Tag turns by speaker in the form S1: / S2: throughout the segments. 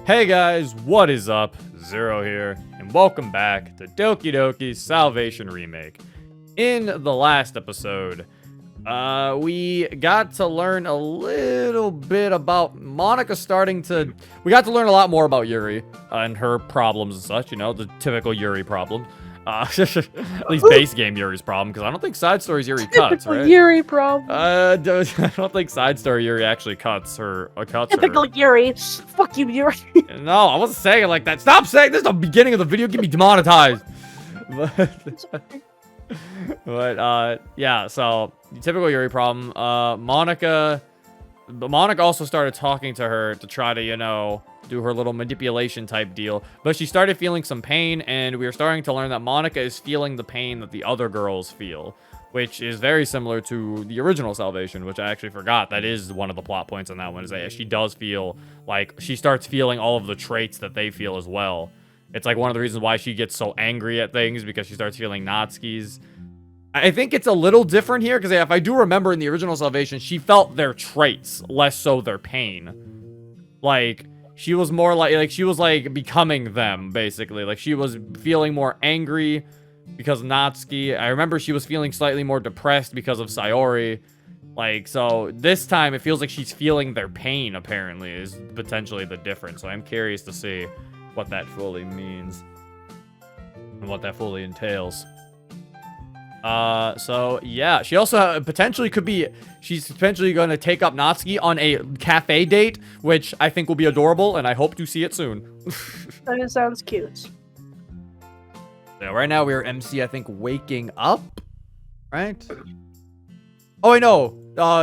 S1: Hey guys, what is up? Zero here, and welcome back to Doki Doki Salvation Remake. In the last episode, we got to learn a little bit about Monica we got to learn a lot more about Yuri and her problems and such, you know, the typical Yuri problem. At least base game Yuri's problem, because I don't think side stories Yuri cuts, right?
S2: Yuri problem.
S1: I don't think side story Yuri actually cuts her.
S2: Typical Yuri. Fuck you, Yuri.
S1: No, I wasn't saying it like that. Stop saying this. Is the beginning of the video. Get me demonetized. But yeah. So the typical Yuri problem. Monica also started talking to her to try to, you know, do her little manipulation type deal, but she started feeling some pain, and we are starting to learn that Monica is feeling the pain that the other girls feel, which is very similar to the original Salvation, which I actually forgot. That is one of the plot points on that one, is that she does feel like she starts feeling all of the traits that they feel as well. It's like one of the reasons why she gets so angry at things, because she starts feeling Natsuki's. I think it's a little different here, because if I do remember in the original Salvation, she felt their traits, less so their pain. Like, she was more like she was like becoming them, basically. Like, she was feeling more angry because of Natsuki. I remember she was feeling slightly more depressed because of Sayori. Like, so this time it feels like she's feeling their pain, apparently, is potentially the difference. So I'm curious to see what that fully means and what that fully entails. So yeah, she also potentially she's potentially going to take up Natsuki on a cafe date, which I think will be adorable, and I hope to see it soon.
S2: That sounds cute.
S1: Yeah, right now we're MC, I think, waking up, right? Oh, I know.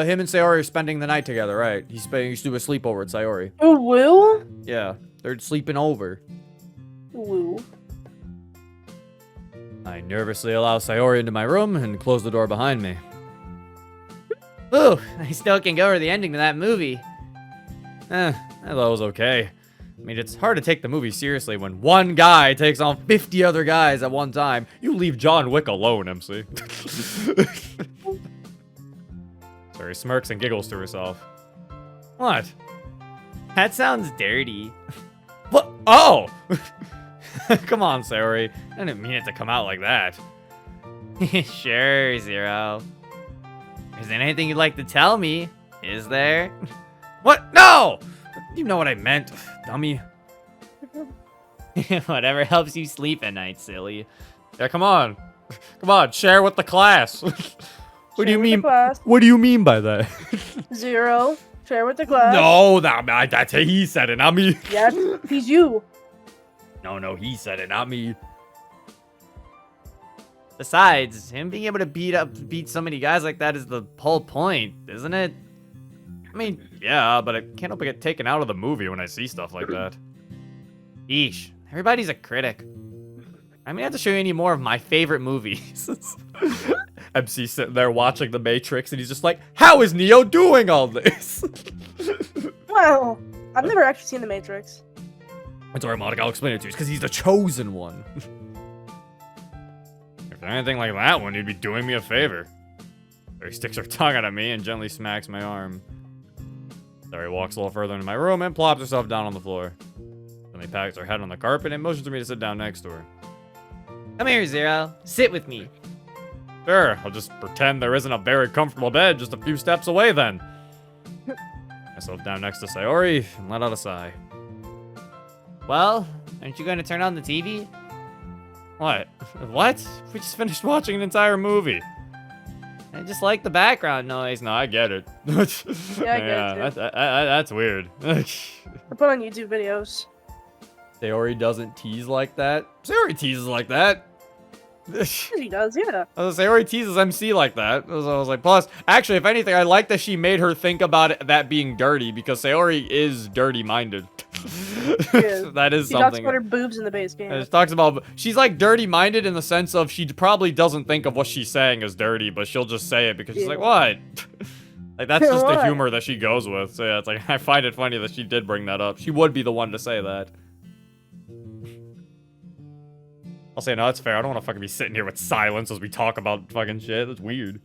S1: Him and Sayori are spending the night together, right? He's to do a sleepover at Sayori.
S2: Oh, Woo?
S1: Yeah, they're sleeping over.
S2: Woo.
S1: I nervously allow Sayori into my room and close the door behind me. Ooh, I still can go over the ending to that movie. I thought it was okay. I mean, it's hard to take the movie seriously when one guy takes on 50 other guys at one time. You leave John Wick alone, MC. Sorry, smirks and giggles to herself. What? That sounds dirty. What? Oh! Come on, Sayori. I didn't mean it to come out like that. Sure, Zero. Is there anything you'd like to tell me? Is there? What? No! You know what I meant, dummy. Whatever helps you sleep at night, silly. Yeah, come on. Come on, share with the class. What do you mean? What do you mean by that?
S2: Zero. Share with the class.
S1: No, that's he said it, not me.
S2: Yeah, he's you.
S1: No, he said it, not me. Besides, him being able to beat so many guys like that is the whole point, isn't it? I mean, yeah, but I can't help but get taken out of the movie when I see stuff like that. Eesh, everybody's a critic. I mean, I have to show you any more of my favorite movies. MC sitting there watching The Matrix, and he's just like, how is Neo doing all this?
S2: Well, I've never actually seen The Matrix.
S1: That's alright, Monica, I'll explain it to you. It's because he's the chosen one. If anything like that one, you'd be doing me a favor. He sticks her tongue out at me and gently smacks my arm. Sorry, walks a little further into my room and plops herself down on the floor. Then he pats her head on the carpet and motions for me to sit down next to her. Come here, Zero. Sit with me. Sure, I'll just pretend there isn't a very comfortable bed just a few steps away then. Myself down next to Sayori and let out a sigh. Well, aren't you going to turn on the TV? What? What? We just finished watching an entire movie. I just like the background noise. No, I get it.
S2: Yeah, I get it too.
S1: That's weird.
S2: I put on YouTube videos.
S1: Sayori doesn't tease like that. Sayori teases like that.
S2: He does, yeah.
S1: Sayori teases MC like that. I was like, plus, actually, if anything, I like that she made her think about that being dirty, because Sayori is dirty-minded. That is something. She talks
S2: about her boobs in the base game.
S1: It talks about, she's like dirty-minded in the sense of she probably doesn't think of what she's saying as dirty, but she'll just say it because she's like, what? Like, that's just the humor that she goes with. So yeah, it's like, I find it funny that she did bring that up. She would be the one to say that. I'll say, no, that's fair. I don't want to fucking be sitting here with silence as we talk about fucking shit. That's weird.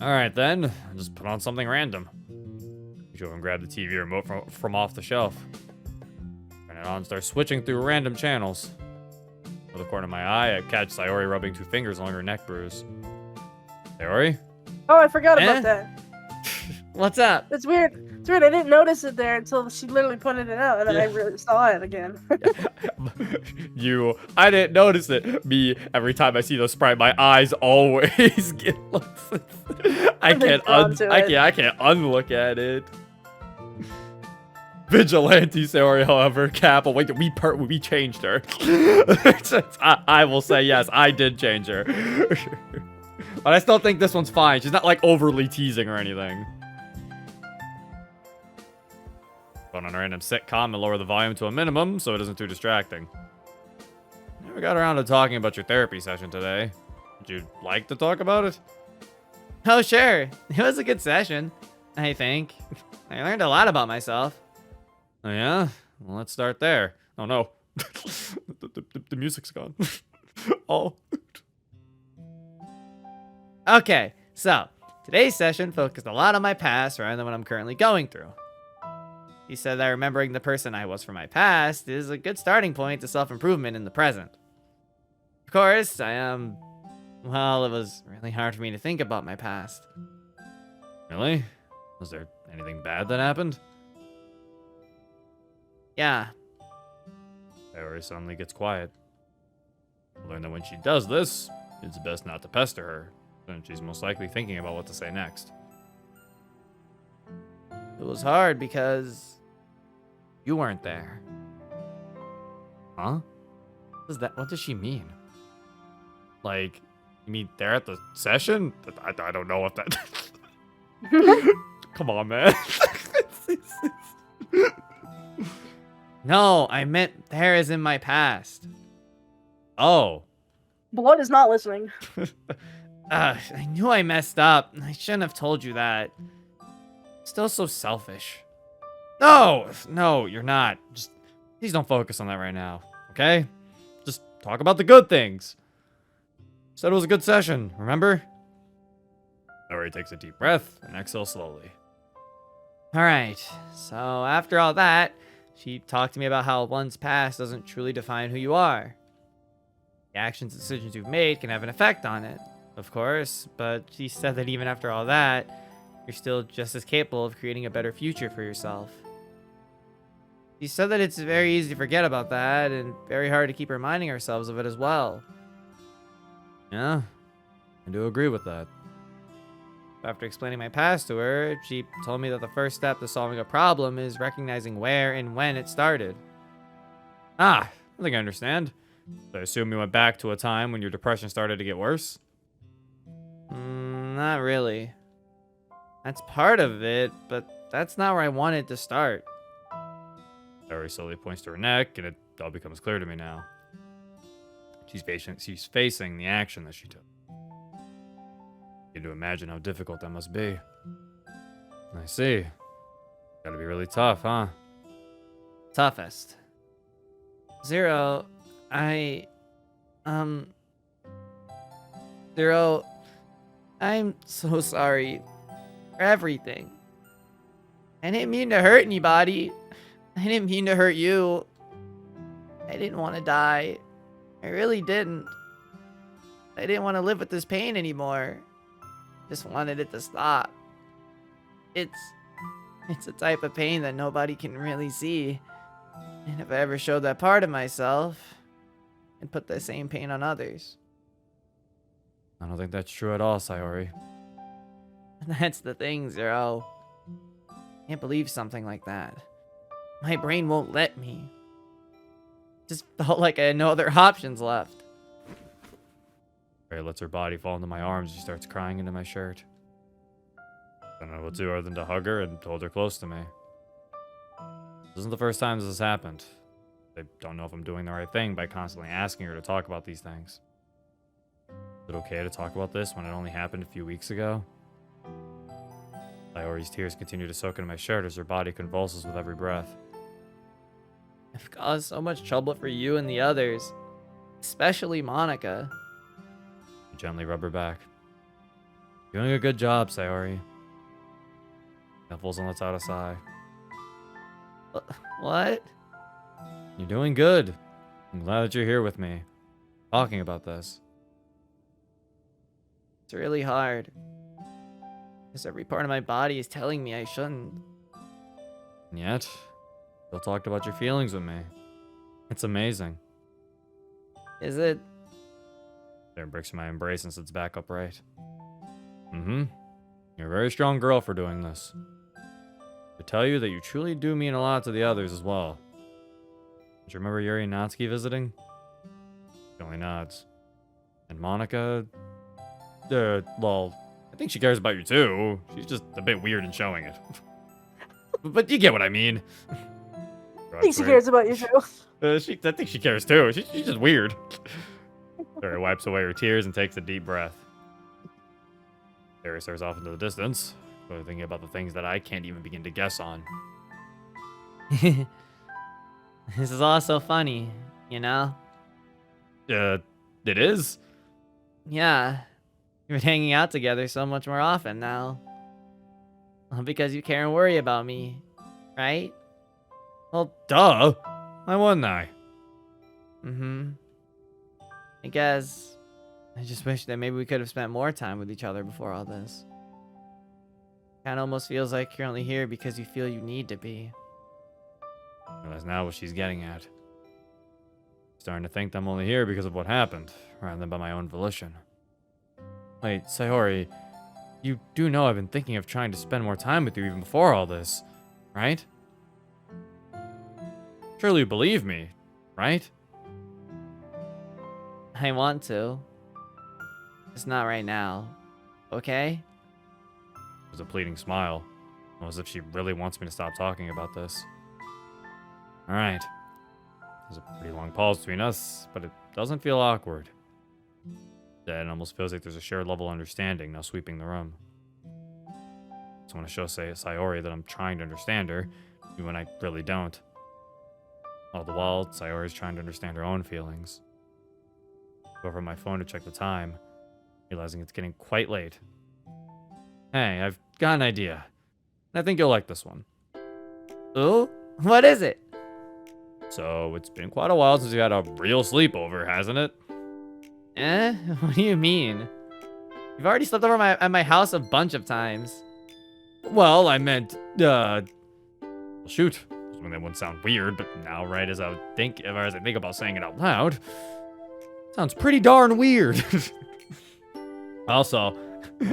S1: Alright then, I'll just put on something random. Go and grab the TV remote from off the shelf. it on and start switching through random channels. Out of the corner of my eye, I catch Sayori rubbing 2 fingers along her neck bruise. Sayori?
S2: Oh, I forgot about that.
S1: What's up?
S2: It's weird. It's weird. I didn't notice it there until she literally pointed it out, and then I really saw it again.
S1: I didn't notice it. Me, every time I see the sprite, my eyes always get. I can't unlook at it. Vigilante Sayori, however, Kappa. Wait, we changed her. I will say yes, I did change her. But I still think this one's fine. She's not like overly teasing or anything. Put on a random sitcom and lower the volume to a minimum so it isn't too distracting. Never got around to talking about your therapy session today. Would you like to talk about it?
S3: Oh, sure. It was a good session, I think. I learned a lot about myself.
S1: Oh, yeah? Well, let's start there. Oh, no. the music's gone. Oh.
S3: Okay, so today's session focused a lot on my past rather than what I'm currently going through. He said that remembering the person I was from my past is a good starting point to self-improvement in the present. Of course, well, it was really hard for me to think about my past.
S1: Really? Was there anything bad that happened?
S3: Yeah.
S1: Sayori suddenly gets quiet. I learned that when she does this, it's best not to pester her. Then she's most likely thinking about what to say next.
S3: It was hard because you weren't there.
S1: Huh? What does she mean? Like, you mean there at the session? I don't know if that... Come on, man.
S3: No, I meant there as in my past.
S1: Oh.
S2: Blood is not listening.
S3: I knew I messed up. I shouldn't have told you that.
S1: Still so selfish. No, you're not. Just please don't focus on that right now, okay? Just talk about the good things. Said it was a good session, remember? Sayori takes a deep breath and exhales slowly.
S3: Alright, so after all that, she talked to me about how one's past doesn't truly define who you are. The actions and decisions you've made can have an effect on it, of course, but she said that even after all that, you're still just as capable of creating a better future for yourself. She said that it's very easy to forget about that, and very hard to keep reminding ourselves of it as well.
S1: Yeah, I do agree with that.
S3: After explaining my past to her, she told me that the first step to solving a problem is recognizing where and when it started.
S1: I think I understand. So I assume you went back to a time when your depression started to get worse?
S3: Not really. That's part of it, but that's not where I wanted to start.
S1: Sayori slowly points to her neck, and it all becomes clear to me now. She's facing the action that she took. You can imagine how difficult that must be. I see. Gotta be really tough, huh?
S3: Toughest. Zero, Zero, I'm so sorry for everything. I didn't mean to hurt anybody. I didn't mean to hurt you. I didn't want to die. I really didn't. I didn't want to live with this pain anymore. Just wanted it to stop. It's a type of pain that nobody can really see. And if I ever showed that part of myself, I'd put the same pain on others.
S1: I don't think that's true at all, Sayori.
S3: That's the thing, Zero. I can't believe something like that. My brain won't let me. Just felt like I had no other options left.
S1: Sayori lets her body fall into my arms and she starts crying into my shirt. I don't know what to do other than to hug her and hold her close to me. This isn't the first time this has happened. I don't know if I'm doing the right thing by constantly asking her to talk about these things. Is it okay to talk about this when it only happened a few weeks ago? Sayori's tears continue to soak into my shirt as her body convulses with every breath.
S3: I've caused so much trouble for you and the others. Especially Monica.
S1: I gently rub her back. Doing a good job, Sayori. Snuffles and lets out a sigh.
S3: What?
S1: You're doing good. I'm glad that you're here with me, talking about this.
S3: It's really hard. Because every part of my body is telling me I shouldn't.
S1: And yet, still talked about your feelings with me. It's amazing.
S3: Is it?
S1: There breaks my embrace and sits back upright. Mm-hmm. You're a very strong girl for doing this. To tell you that you truly do mean a lot to the others as well. Do you remember Yuri and Natsuki visiting? She only nods. And Monica? Well, I think she cares about you too. She's just a bit weird in showing it. But you get what I mean.
S2: I think she cares about you too.
S1: I think she cares too. She's just weird. Sarah wipes away her tears and takes a deep breath. Sarah stares off into the distance, clearly thinking about the things that I can't even begin to guess on.
S3: This is all so funny, you know?
S1: It is?
S3: Yeah. We've been hanging out together so much more often now. All because you care and worry about me, right?
S1: Well, duh. Why wouldn't I?
S3: Mm-hmm. I guess I just wish that maybe we could have spent more time with each other before all this. Kinda almost feels like you're only here because you feel you need to be.
S1: Well, that's not what she's getting at. Starting to think that I'm only here because of what happened, rather than by my own volition. Wait, Sayori, you do know I've been thinking of trying to spend more time with you even before all this, right? Surely you believe me, right?
S3: I want to. Just not right now. Okay?
S1: It was a pleading smile, almost as if she really wants me to stop talking about this. Alright. There's a pretty long pause between us, but it doesn't feel awkward. It almost feels like there's a shared level of understanding now sweeping the room. I just want to show Sayori that I'm trying to understand her, even when I really don't. All the while, Sayori's trying to understand her own feelings. Go over my phone to check the time, realizing it's getting quite late. Hey, I've got an idea. I think you'll like this one.
S3: Ooh? What is it?
S1: So, it's been quite a while since you had a real sleepover, hasn't it?
S3: Eh? What do you mean? You've already slept over at my house a bunch of times.
S1: Well, I meant, shoot. I mean, that wouldn't sound weird, but now, right as I think about saying it out loud, sounds pretty darn weird. Also,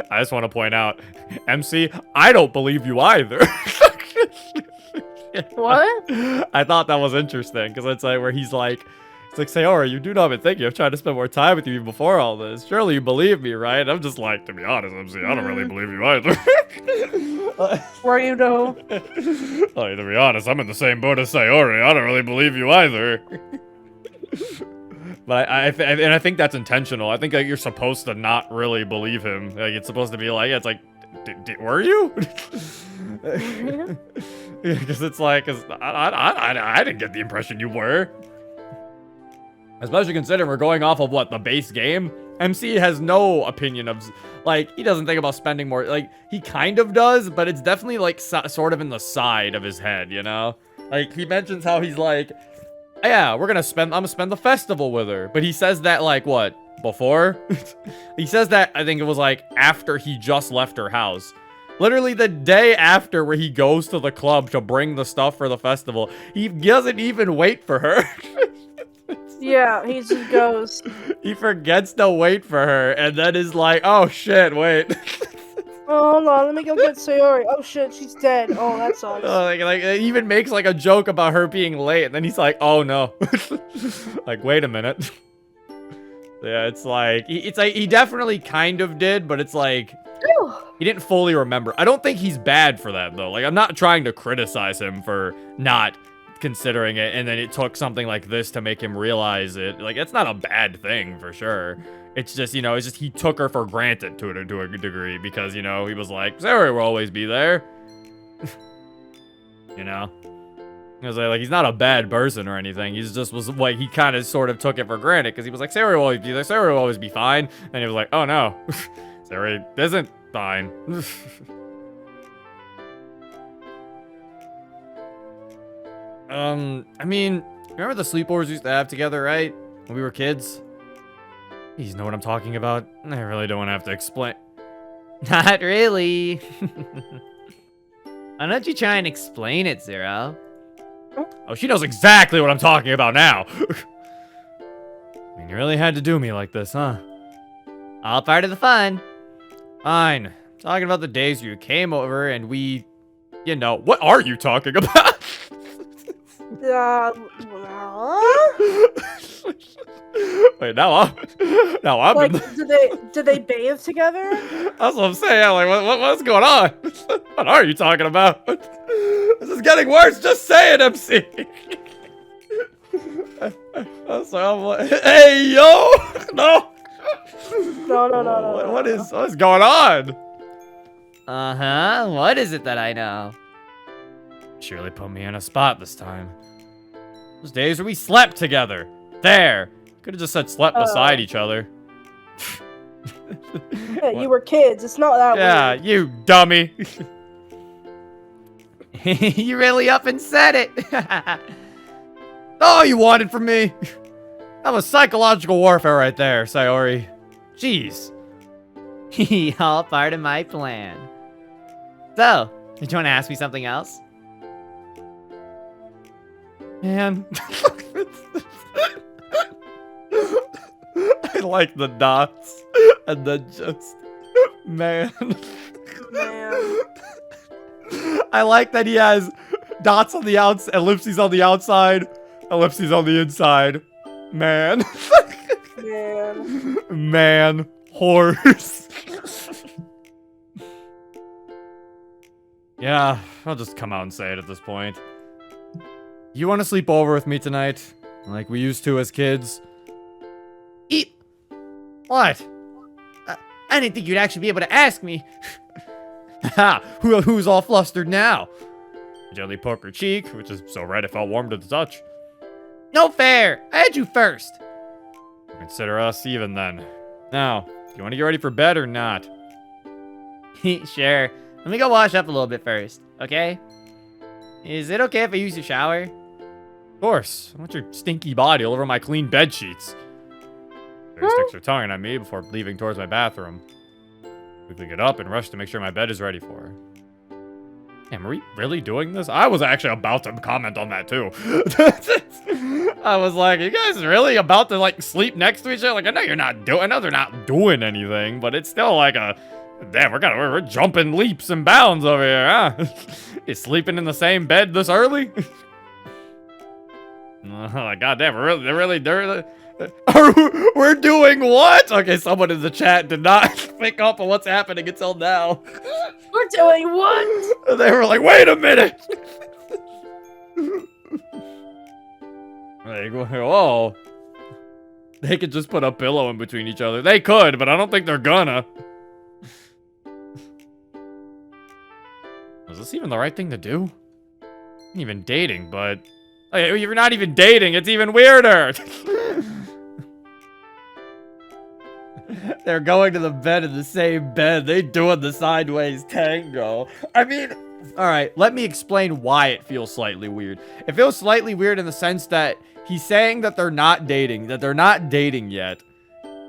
S1: I just want to point out, MC, I don't believe you either.
S2: What?
S1: I thought that was interesting, because it's like where he's like, it's like, Sayori, you do not been thinking of trying to spend more time with you even before all this. Surely you believe me, right? I'm just like, to be honest, MC, I don't really believe you either.
S2: Where you know?
S1: Like, to be honest, I'm in the same boat as Sayori. I don't really believe you either. But I think that's intentional. I think that you're supposed to not really believe him. Like, it's supposed to be like, yeah, it's like, were you? Because it's like, I didn't get the impression you were. Especially considering we're going off of what, the base game? MC has no opinion of, like, he doesn't think about spending more, like, he kind of does, but it's definitely, like, sort of in the side of his head, you know? Like, he mentions how he's like, yeah, I'm gonna spend the festival with her. But he says that, like, what, before? He says that, I think it was, like, after he just left her house. Literally the day after where he goes to the club to bring the stuff for the festival. He doesn't even wait for her.
S2: Yeah, he just goes.
S1: He forgets to wait for her and then is like, oh shit, wait.
S2: Oh, hold on, let me go get Sayori. Oh shit, she's dead. Oh, that sucks.
S1: Like it even makes like a joke about her being late and then he's like, oh no. Like, wait a minute. Yeah, it's like he definitely kind of did, but it's like he didn't fully remember. I don't think he's bad for that though. Like, I'm not trying to criticize him for not considering it, and then it took something like this to make him realize it. Like, it's not a bad thing for sure. It's just, you know, it's just he took her for granted to a degree because, you know, he was like, Sarah will always be there. You know? I was like, he's not a bad person or anything. He's just was like, he kind of sort of took it for granted because he was like, Sarah will always be there. Sarah will always be fine. And he was like, oh no, Sarah isn't fine. I mean, Remember the sleepovers we used to have together, right? When we were kids? You know what I'm talking about? I really don't want to have to explain.
S3: Not really. Why don't you try and explain it, Zero?
S1: Oh, she knows exactly what I'm talking about now. I mean, you really had to do me like this, huh?
S3: All part of the fun.
S1: Fine. Talking about the days you came over and we, you know, what are you talking about?
S2: Well,
S1: Wait, now I'm
S2: like,
S1: in
S2: did they bathe together?
S1: That's what I'm saying. Like, what's going on? What are you talking about? This is getting worse. Just say it, MC. So I'm like, hey, yo, no.
S2: No.
S1: What is going on?
S3: Uh-huh. What is it that I know?
S1: Surely put me in a spot this time. Those days where we slept together. There. Could have just said slept beside each other.
S2: Yeah, you were kids. It's not that
S1: Yeah,
S2: weird.
S1: you dummy.
S3: You really up and said it.
S1: All you wanted from me. That was psychological warfare right there, Sayori. Jeez.
S3: All part of my plan. So, did you want to ask me something else?
S1: Man. I like the dots. And then just... Man.
S2: Man.
S1: I like that he has dots on the outside, ellipses on the outside, ellipses on the inside. Man.
S2: Man.
S1: Man. Horse. Yeah, I'll just come out and say it at this point. You want to sleep over with me tonight? Like we used to as kids?
S3: Eat.
S1: What?
S3: I didn't think you'd actually be able to ask me.
S1: Ha! Who's all flustered now? Jelly poke her cheek, which is so red it felt warm to the touch.
S3: No fair. I had you first.
S1: Consider us even then. Now, do you want to get ready for bed or not?
S3: Sure. Let me go wash up a little bit first, okay? Is it okay if I use your shower?
S1: Of course. I want your stinky body all over my clean bed sheets. She sticks her tongue at me before leaving towards my bathroom. Quickly get up and rush to make sure my bed is ready for her. Damn, are we really doing this? I was actually about to comment on that too. I was like, you guys really about to like sleep next to each other? Like, I know you're not doing, I know they're not doing anything, but it's still like a, damn, we're jumping leaps and bounds over here, huh? You sleeping in the same bed this early? God damn, we're doing what? Okay, someone in the chat did not pick up on what's happening until now.
S2: We're doing what?
S1: They were like, wait a minute. Like, whoa. They could just put a pillow in between each other. They could, but I don't think they're gonna. Is this even the right thing to do? I'm even dating, but... Hey, you're not even dating, it's even weirder! They're going to the bed in the same bed. They doing the sideways tango. I mean... Alright, let me explain why it feels slightly weird. It feels slightly weird in the sense that he's saying that they're not dating yet.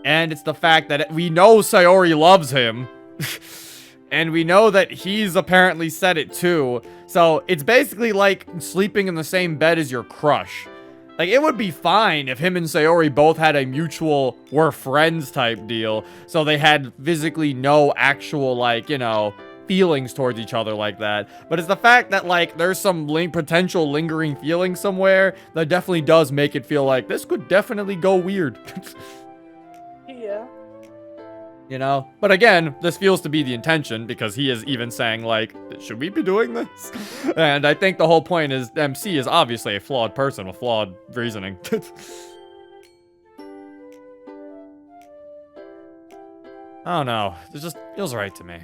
S1: And it's the fact that we know Sayori loves him. And we know that he's apparently said it too. So it's basically like sleeping in the same bed as your crush. Like, it would be fine if him and Sayori both had a mutual we're friends type deal. So they had physically no actual, like, you know, feelings towards each other like that. But it's the fact that, like, there's some potential lingering feeling somewhere that definitely does make it feel like this could definitely go weird.
S2: Yeah.
S1: You know? But again, this feels to be the intention because he is even saying, like, should we be doing this? And I think the whole point is MC is obviously a flawed person with flawed reasoning. I don't know. It just feels right to me.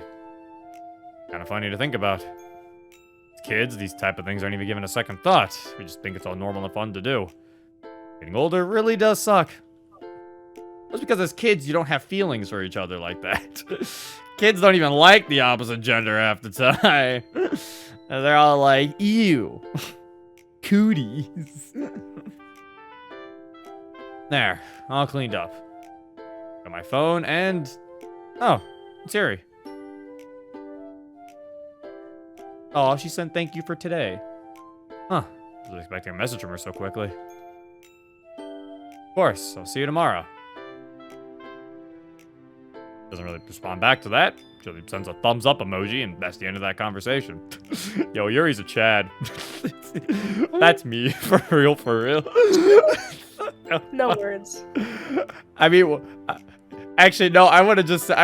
S1: Kind of funny to think about. As kids, these type of things aren't even given a second thought. We just think it's all normal and fun to do. Getting older really does suck. That's because as kids, you don't have feelings for each other like that. Kids don't even like the opposite gender half the time. And they're all like, ew. Cooties. There, all cleaned up. Got my phone and... Oh, it's Yuri. Oh, she sent thank you for today. Huh, wasn't expecting a message from her so quickly. Of course, I'll see you tomorrow. Doesn't really respond back to that. She sends a thumbs up emoji, and that's the end of that conversation. Yo, Yuri's a Chad. That's me, for real, for real.
S2: No words.
S1: I mean, actually, no. I would have just said,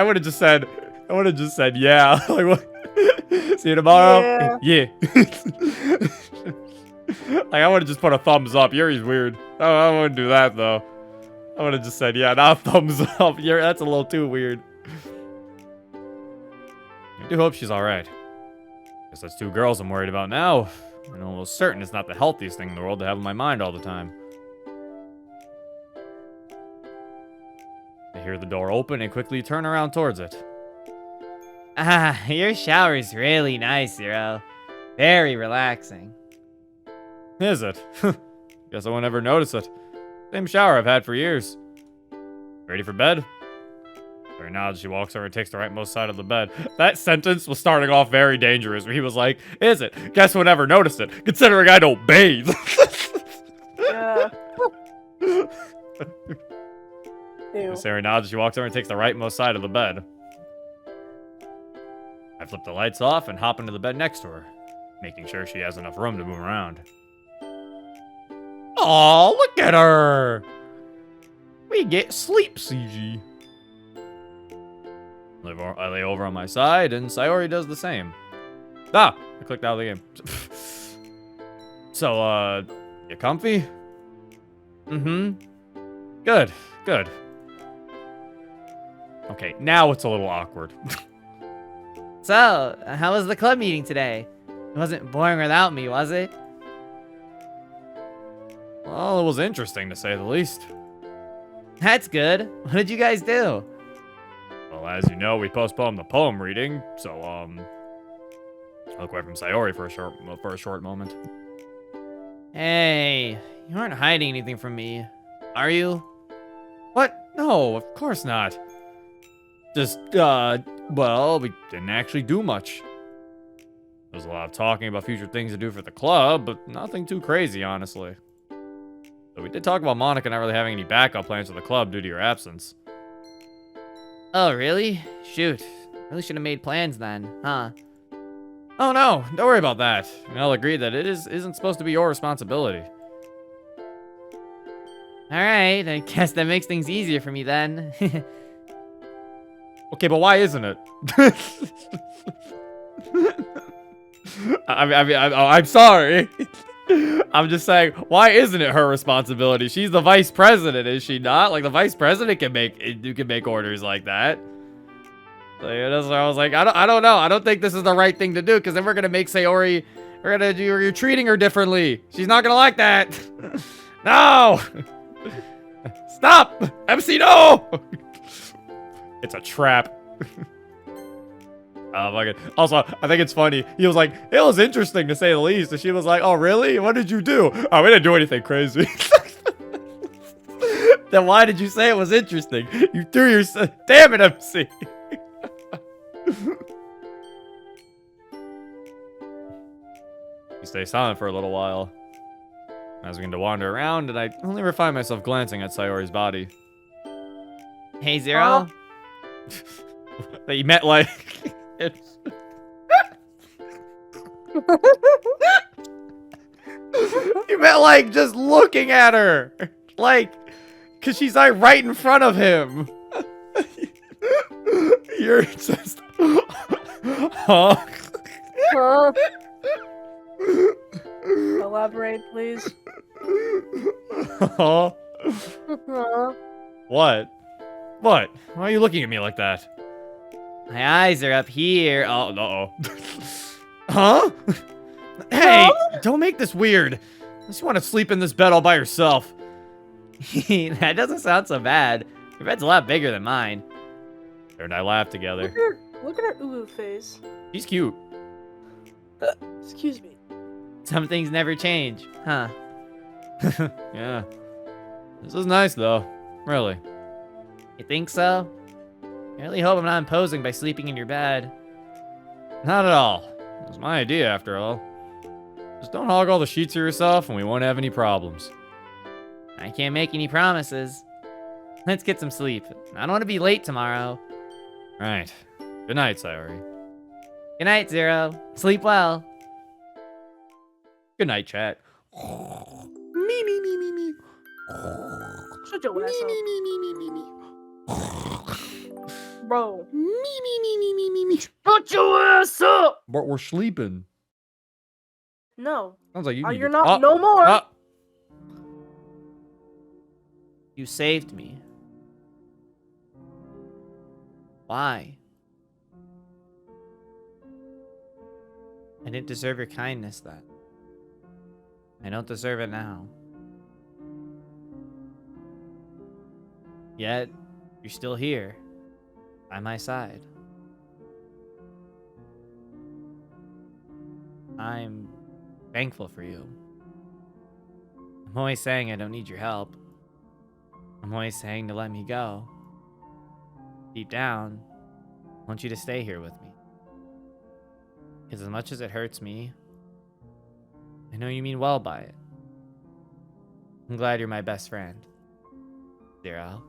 S1: yeah. Like, what? See you tomorrow. Yeah. Like, I would have just put a thumbs up. Yuri's weird. Oh, I wouldn't do that though. I would have just said, yeah, not thumbs up. Yuri, that's a little too weird. I do hope she's all right. Guess that's two girls I'm worried about now. I'm almost certain it's not the healthiest thing in the world to have in my mind all the time. I hear the door open and quickly turn around towards it.
S3: Ah, your shower's really nice, Zero. Very relaxing.
S1: Is it? Guess I won't ever notice it. Same shower I've had for years. Ready for bed? Very now she walks over and takes the rightmost side of the bed. That sentence was starting off very dangerous. Where he was like, is it? Guess who never noticed it, considering I don't bathe.
S2: Yeah. Ew.
S1: Sarah nods as she walks over and takes the rightmost side of the bed. I flip the lights off and hop into the bed next to her, making sure she has enough room to move around. Aw, look at her! We get sleep, CG. I lay over on my side, and Sayori does the same. Ah! I clicked out of the game. So, you comfy? Mm-hmm. Good, good. Okay, now it's a little awkward.
S3: So, how was the club meeting today? It wasn't boring without me, was it?
S1: Well, it was interesting to say the least.
S3: That's good. What did you guys do?
S1: Well, as you know, we postponed the poem reading, so, I look away from Sayori for a short moment.
S3: Hey, you aren't hiding anything from me, are you?
S1: What? No, of course not. Just, well, we didn't actually do much. There's a lot of talking about future things to do for the club, but nothing too crazy, honestly. So we did talk about Monica not really having any backup plans for the club due to your absence.
S3: Oh, really? Shoot. Really should have made plans then, huh?
S1: Oh no, don't worry about that. We all agreed that it isn't supposed to be your responsibility.
S3: Alright, I guess that makes things easier for me then.
S1: Okay, but why isn't it? I'm sorry. I'm just saying, why isn't it her responsibility? She's the vice president, is she not? Like, the vice president can make orders like that. So, that's why I was like, I don't know. I don't think this is the right thing to do, because then we're gonna make Sayori, you're treating her differently. She's not gonna like that. No. Stop, MC, no. It's a trap. Oh my god. Also, I think it's funny. He was like, it was interesting to say the least. And she was like, oh really? What did you do? Oh, we didn't do anything crazy. Then why did you say it was interesting? You threw your... Damn it, MC. You stay silent for a little while. I was beginning to wander around, and I only find myself glancing at Sayori's body.
S3: Hey, Zero?
S1: That you met, like... You meant, like, just looking at her. Like, because she's, like, right in front of him. You're just... Huh?
S2: Huh? Elaborate, please.
S1: Huh?
S2: Huh?
S1: What? What? Why are you looking at me like that?
S3: My eyes are up here.
S1: Oh, uh-oh. Huh? Hey, don't make this weird. Unless you want to sleep in this bed all by yourself.
S3: That doesn't sound so bad. Your bed's a lot bigger than mine.
S1: Her and I laugh together.
S2: Look at her uwu face.
S1: She's cute.
S2: Excuse me.
S3: Some things never change, huh?
S1: Yeah. This is nice, though. Really.
S3: You think so? I really hope I'm not imposing by sleeping in your bed.
S1: Not at all. It was my idea, after all. Just don't hog all the sheets to yourself, and we won't have any problems.
S3: I can't make any promises. Let's get some sleep. I don't want to be late tomorrow.
S1: Right. Good night, Sayori.
S3: Good night, Zero. Sleep well.
S1: Good night, chat.
S3: Me, me, me, me, me.
S2: Shut your ass up.
S3: Me, me, me, me, me, me.
S2: Bro.
S3: Me, me, me, me, me, me, me.
S2: Shut your ass up!
S1: But we're sleeping.
S2: No.
S1: Sounds like you.
S2: Oh,
S1: need
S2: you're
S1: to-
S2: not. No more.
S3: You saved me. Why? I didn't deserve your kindness then. I don't deserve it now. Yet, you're still here, by my side. I'm thankful for you. I'm always saying I don't need your help. I'm always saying to let me go. Deep down, I want you to stay here with me. Because as much as it hurts me, I know you mean well by it. I'm glad you're my best friend. Zero.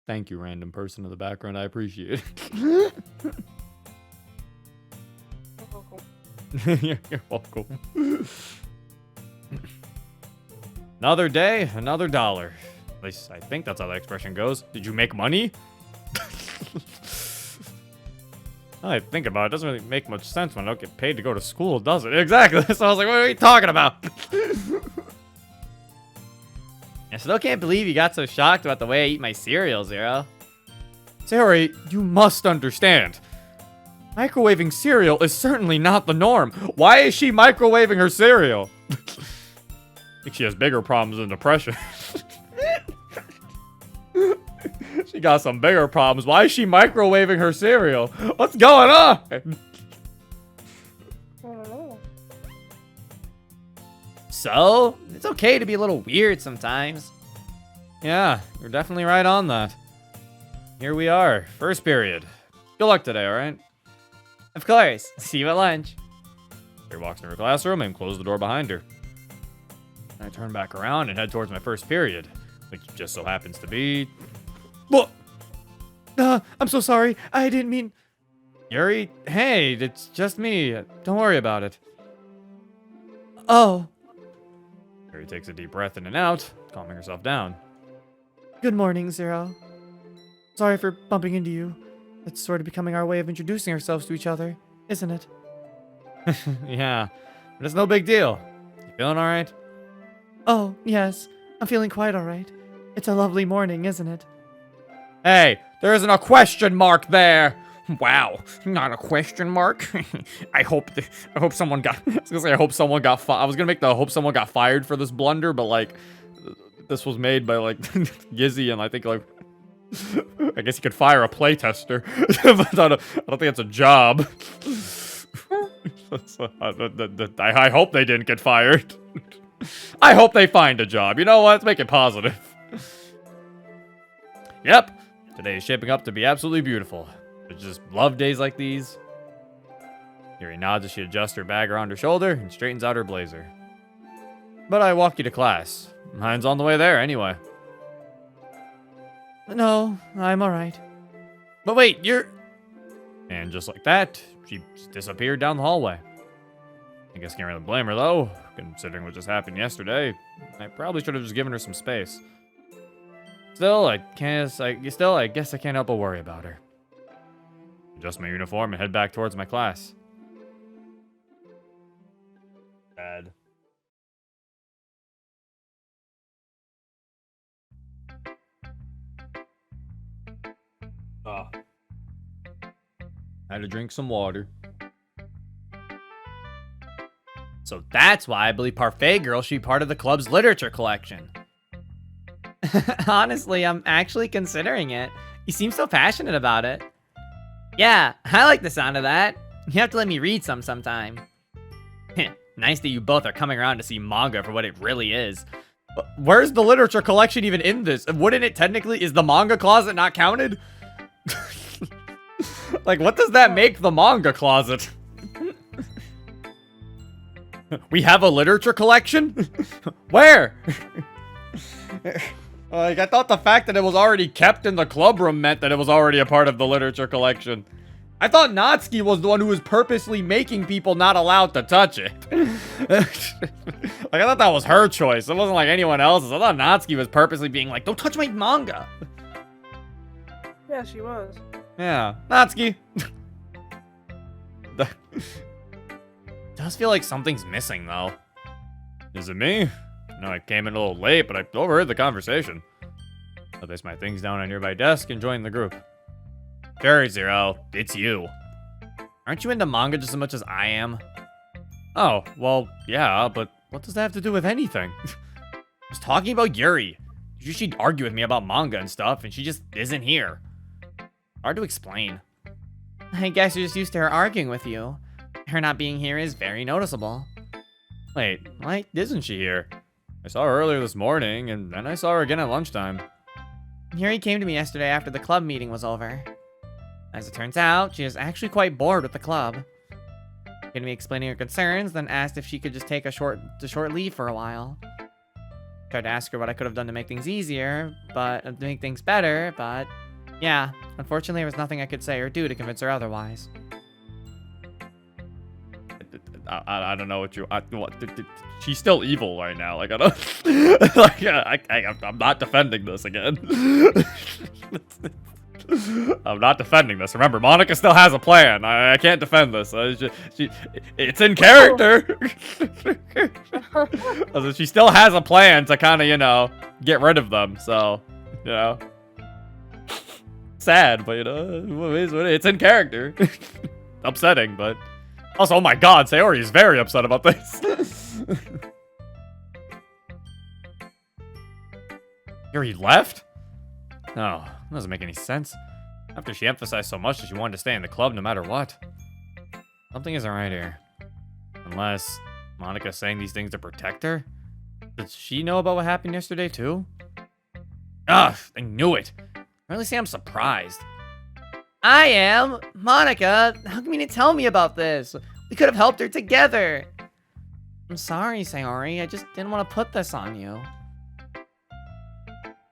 S1: Thank you, random person in the background. I appreciate it. You're welcome. Another day, another dollar. At least I think that's how that expression goes. Did you make money? Now I think about it, it doesn't really make much sense when I don't get paid to go to school, does it? Exactly. So I was like, what are you talking about?
S3: I still can't believe you got so shocked about the way I eat my cereal, Zero.
S1: Sayori, you must understand. Microwaving cereal is certainly not the norm. Why is she microwaving her cereal? I think she has bigger problems than depression. She got some bigger problems. Why is she microwaving her cereal? What's going on?
S2: I don't know.
S3: So, it's okay to be a little weird sometimes.
S1: Yeah, you're definitely right on that. Here we are, first period. Good luck today, alright?
S3: Of course. See you at lunch.
S1: She walks into her classroom and closes the door behind her. I turn back around and head towards my first period, which just so happens to be... What? I'm so sorry. I didn't mean... Yuri, hey, it's just me. Don't worry about it.
S3: Oh,
S1: Yuri takes a deep breath in and out, calming herself down.
S3: good morning, Zero. Sorry for bumping into you. It's sort of becoming our way of introducing ourselves to each other, isn't it?
S1: Yeah, but it's no big deal. You feeling alright?
S3: Oh, yes. I'm feeling quite alright. It's a lovely morning, isn't it?
S1: Hey, there isn't a question mark there. Wow, not a question mark. I hope someone got. I was gonna say I hope someone got. I was gonna make the hope someone got fired for this blunder, but like, this was made by like Gizzy, and I think like, I guess you could fire a playtester. But I don't think it's a job. So, I hope they didn't get fired. I hope they find a job. You know what? Let's make it positive. Yep, today is shaping up to be absolutely beautiful. I just love days like these. Yuri nods as she adjusts her bag around her shoulder and straightens out her blazer. But I walk you to class. Mine's on the way there anyway.
S3: No, I'm alright.
S1: But wait, you're... And just like that, she disappeared down the hallway. I guess can't really blame her though, considering what just happened yesterday. I probably should have just given her some space. Still, I guess I can't help but worry about her. Adjust my uniform and head back towards my class. Bad. I had to drink some water.
S3: So that's why I believe Parfait Girl should be part of the club's literature collection. Honestly, I'm actually considering it. You seem so passionate about it. Yeah, I like the sound of that. You have to let me read some sometime. Nice that you both are coming around to see manga for what it really is.
S1: Where's the literature collection even in this? Wouldn't it technically, is the manga closet not counted? Like, what does that make the manga closet? We have a literature collection? Where? Like, I thought the fact that it was already kept in the club room meant that it was already a part of the literature collection. I thought Natsuki was the one who was purposely making people not allowed to touch it. Like, I thought that was her choice. It wasn't like anyone else's. I thought Natsuki was purposely being like, don't touch my manga.
S2: Yeah, she was.
S1: Yeah, Natsuki. Does feel like something's missing, though. Is it me? No, I came in a little late, but I overheard the conversation. I placed my things down on a nearby desk and joined the group. Cherry Zero, it's you. Aren't you into manga just as much as I am? Oh, well, yeah, but what does that have to do with anything? I was talking about Yuri. Usually she'd argue with me about manga and stuff, and she just isn't here. Hard to explain.
S3: I guess you're just used to her arguing with you. Her not being here is very noticeable.
S1: Wait, why isn't she here? I saw her earlier this morning, and then I saw her again at lunchtime.
S3: Yuri came to me yesterday after the club meeting was over. As it turns out, she is actually quite bored with the club. Gave me explaining her concerns, then asked if she could just take a short leave for a while. Tried to ask her what I could have done to make things easier, to make things better, but yeah, unfortunately there was nothing I could say or do to convince her otherwise.
S1: I don't know what you. She's still evil right now. Like, I don't. Like, I'm not defending this again. I'm not defending this. Remember, Monica still has a plan. I can't defend this. It's in character. She still has a plan to kind of, you know, get rid of them. So, you know, sad, but you know, it's in character. Upsetting, but. Also, oh my god, Sayori is very upset about this. Yuri left? No, that doesn't make any sense. After she emphasized so much that she wanted to stay in the club no matter what. Something isn't right here. Unless Monica's saying these things to protect her? Does she know about what happened yesterday too? Ugh, I knew it. Really say I'm surprised.
S3: I am? Monica, how come you didn't tell me about this? We could have helped her together. I'm sorry, Sayori. I just didn't want to put this on you.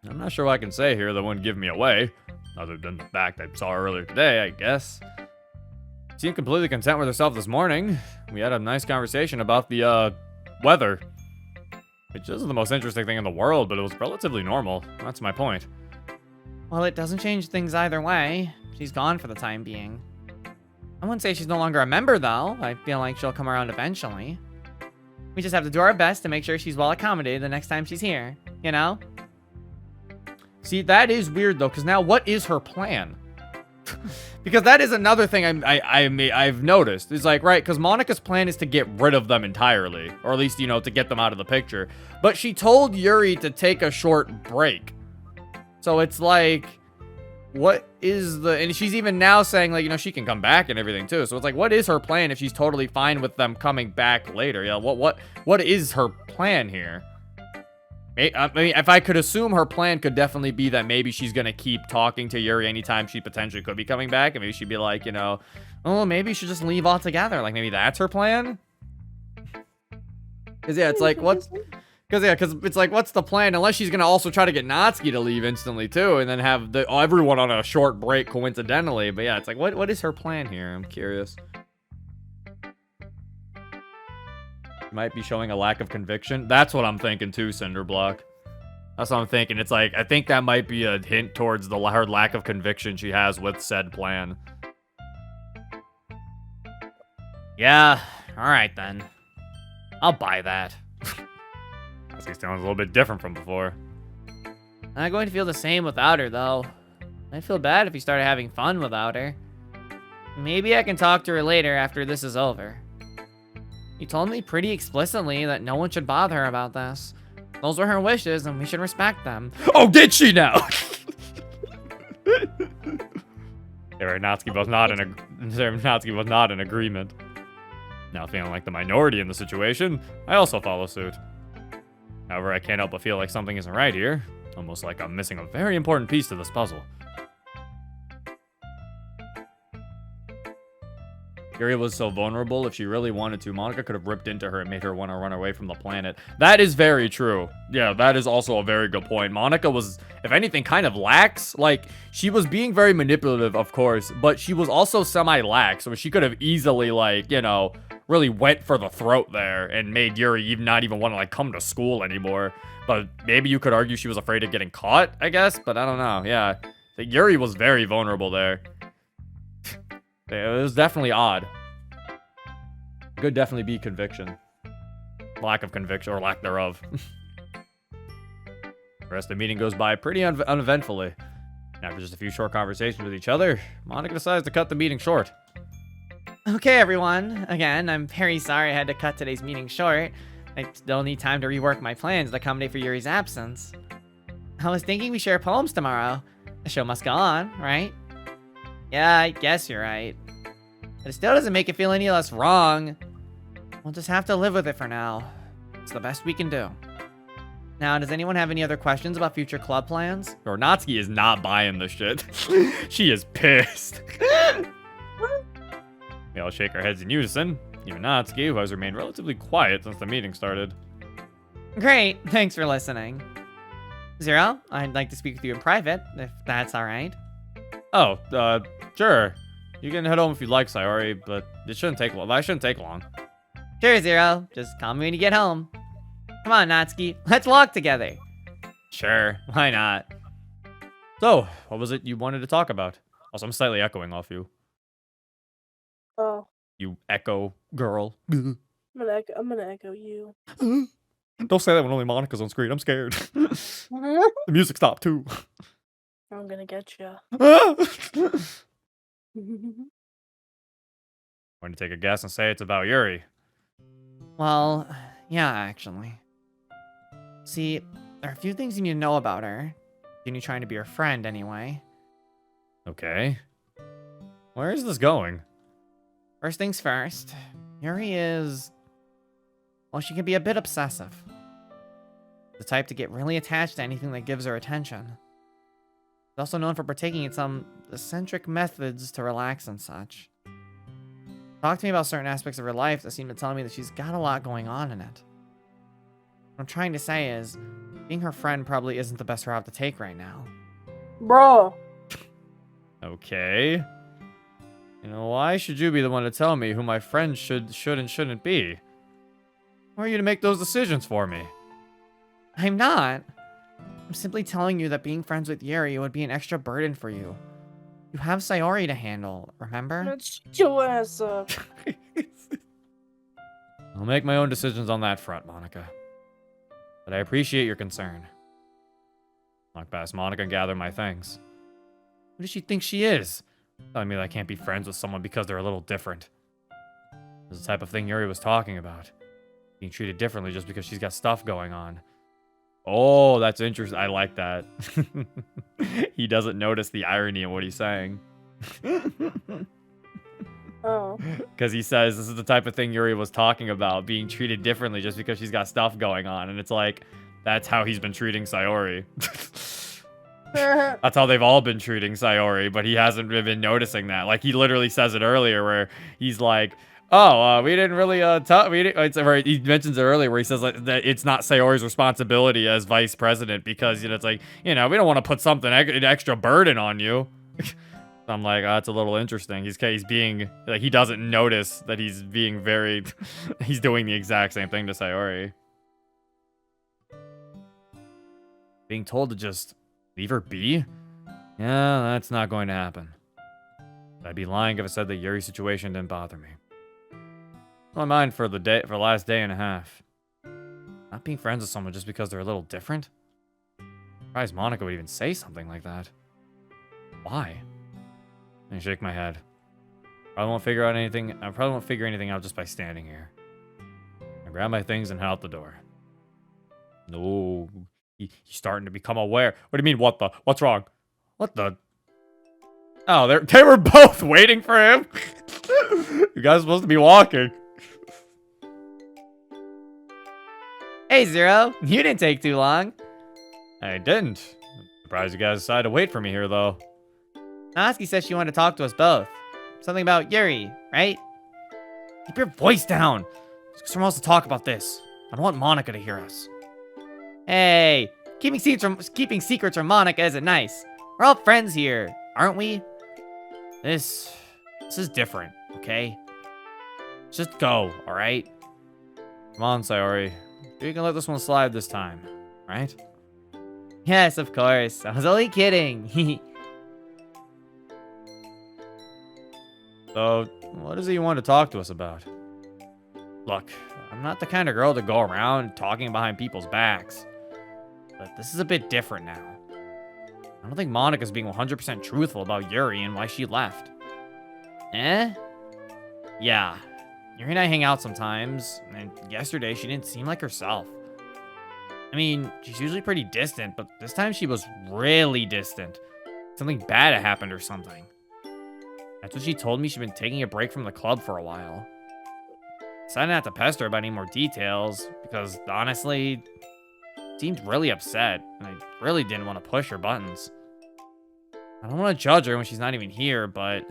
S1: I'm not sure what I can say here that wouldn't give me away. Other than the fact I saw her earlier today, I guess. She seemed completely content with herself this morning. We had a nice conversation about the, weather. Which isn't the most interesting thing in the world, but it was relatively normal. That's my point.
S3: Well, it doesn't change things either way. She's gone for the time being. I wouldn't say she's no longer a member, though. I feel like she'll come around eventually. We just have to do our best to make sure she's well accommodated the next time she's here, you know?
S1: See, that is weird, though, because now what is her plan? Because that is another thing I've noticed. It's like, right, because Monica's plan is to get rid of them entirely. Or at least, you know, to get them out of the picture. But she told Yuri to take a short break. So it's like... What is the... And she's even now saying, like, you know, she can come back and everything, too. So it's like, what is her plan if she's totally fine with them coming back later? Yeah, what is her plan here? I mean, if I could assume her plan could definitely be that maybe she's going to keep talking to Yuri anytime she potentially could be coming back. And maybe she'd be like, you know, oh, maybe she should just leave altogether. Like, maybe that's her plan? Because, yeah, it's like, what's... Because it's like, what's the plan? Unless she's going to also try to get Natsuki to leave instantly, too, and then have everyone on a short break coincidentally. But yeah, it's like, what is her plan here? I'm curious. Might be showing a lack of conviction. That's what I'm thinking, too, Cinderblock. That's what I'm thinking. It's like, I think that might be a hint towards her lack of conviction she has with said plan. Yeah, alright then. I'll buy that. This sounds a little bit different from before.
S3: I'm going to feel the same without her, though. I'd feel bad if you started having fun without her. Maybe I can talk to her later after this is over. You told me pretty explicitly that no one should bother her about this. Those were her wishes, and we should respect them.
S1: Oh, did she now? Sorry, Natsuki was not Natsuki was not in agreement. Now feeling like the minority in the situation, I also follow suit. However, I can't help but feel like something isn't right here. Almost like I'm missing a very important piece to this puzzle. Yuri was so vulnerable. If she really wanted to, Monica could have ripped into her and made her want to run away from the planet. That is very true. Yeah, that is also a very good point. Monica was, if anything, kind of lax. Like, she was being very manipulative, of course, but she was also semi-lax. So she could have easily, like, you know, really went for the throat there and made Yuri even not even want to, like, come to school anymore. But maybe you could argue she was afraid of getting caught, I guess. But I don't know. Yeah, Yuri was very vulnerable there. It was definitely odd. Could definitely be conviction. Lack of conviction, or lack thereof. The rest of the meeting goes by pretty uneventfully. And after just a few short conversations with each other, Monica decides to cut the meeting short.
S3: Okay, everyone. Again, I'm very sorry I had to cut today's meeting short. I still need time to rework my plans to accommodate for Yuri's absence. I was thinking we share poems tomorrow. The show must go on, right? Yeah, I guess you're right. But it still doesn't make it feel any less wrong. We'll just have to live with it for now. It's the best we can do. Now, does anyone have any other questions about future club plans?
S1: Or Natsuki is not buying this shit. She is pissed. We all shake our heads in unison. Even Natsuki, who has remained relatively quiet since the meeting started.
S3: Great, thanks for listening. Zero, I'd like to speak with you in private, if that's alright.
S1: Oh, sure. You can head home if you'd like, Sayori, but it shouldn't take long. That shouldn't take long.
S3: Sure, Zero. Just call me when you get home. Come on, Natsuki. Let's walk together.
S1: Sure, why not? So, what was it you wanted to talk about? Also, I'm slightly echoing off you.
S2: Oh,
S1: You echo girl.
S2: I'm gonna echo you.
S1: Don't say that when only Monica's on screen. I'm scared.
S2: I'm
S1: The music stopped too.
S2: gonna get you.
S1: I'm going to take a guess and say it's about Yuri.
S3: Well, yeah, actually. See, there are a few things you need to know about her. Continue trying to be her friend, anyway.
S1: Okay. Where is this going?
S3: First things first, Yuri is... well, she can be a bit obsessive. The type to get really attached to anything that gives her attention. She's also known for partaking in some eccentric methods to relax and such. Talk to me about certain aspects of her life that seem to tell me that she's got a lot going on in it. What I'm trying to say is, being her friend probably isn't the best route to take right now.
S2: Bro.
S1: Okay. You know, why should you be the one to tell me who my friend should and shouldn't be? Who are you to make those decisions for me?
S3: I'm not. I'm simply telling you that being friends with Yuri would be an extra burden for you. You have Sayori to handle, remember?
S2: Let's shut your ass up.
S1: I'll make my own decisions on that front, Monica. But I appreciate your concern. Walk past Monica and gather my things. Who does she think she is? Telling me that I can't be friends with someone because they're a little different. This is the type of thing Yuri was talking about. Being treated differently just because she's got stuff going on. Oh, that's interesting. I like that. He doesn't notice the irony in what he's saying.
S2: Oh.
S1: Because he says this is the type of thing Yuri was talking about, being treated differently just because she's got stuff going on. And it's like, that's how he's been treating Sayori. That's how they've all been treating Sayori, but he hasn't been noticing that. Like, he literally says it earlier where he's like, oh, we didn't really he mentions it earlier where he says like that it's not Sayori's responsibility as vice president because, you know, it's like, you know, we don't want to put something an extra burden on you. I'm like, oh, that's a little interesting. He's being like, he doesn't notice that he's being very he's doing the exact same thing to Sayori. Being told to just leave her be? Yeah, that's not going to happen. I'd be lying if I said the Yuri situation didn't bother me. My mind for the last day and a half. Not being friends with someone just because they're a little different? I'm surprised Monica would even say something like that. Why? I shake my head. I probably won't figure anything out just by standing here. I grab my things and head out the door. No, he's starting to become aware. What do you mean? What the? What's wrong? What the? Oh, they were both waiting for him. You guys are supposed to be walking.
S3: Hey, Zero. You didn't take too long.
S1: I didn't. I'm surprised you guys decided to wait for me here, though.
S3: Natsuki said she wanted to talk to us both. Something about Yuri, right?
S1: Keep your voice down. Someone else to talk about this. I don't want Monica to hear us.
S3: Hey, keeping secrets from Monica isn't nice. We're all friends here, aren't we?
S1: This is different, okay? Just go, alright? Come on, Sayori. You can let this one slide this time, right?
S3: Yes, of course. I was only kidding.
S1: So, what is it you want to talk to us about? Look, I'm not the kind of girl to go around talking behind people's backs. But this is a bit different now. I don't think Monica's being 100% truthful about Yuri and why she left.
S3: Eh?
S1: Yeah. Yuri and I hang out sometimes, and yesterday she didn't seem like herself. I mean, she's usually pretty distant, but this time she was really distant. Something bad had happened or something. That's what she told me. She'd been taking a break from the club for a while. So I didn't have to pester her about any more details, because honestly, she seemed really upset, and I really didn't want to push her buttons. I don't want to judge her when she's not even here, but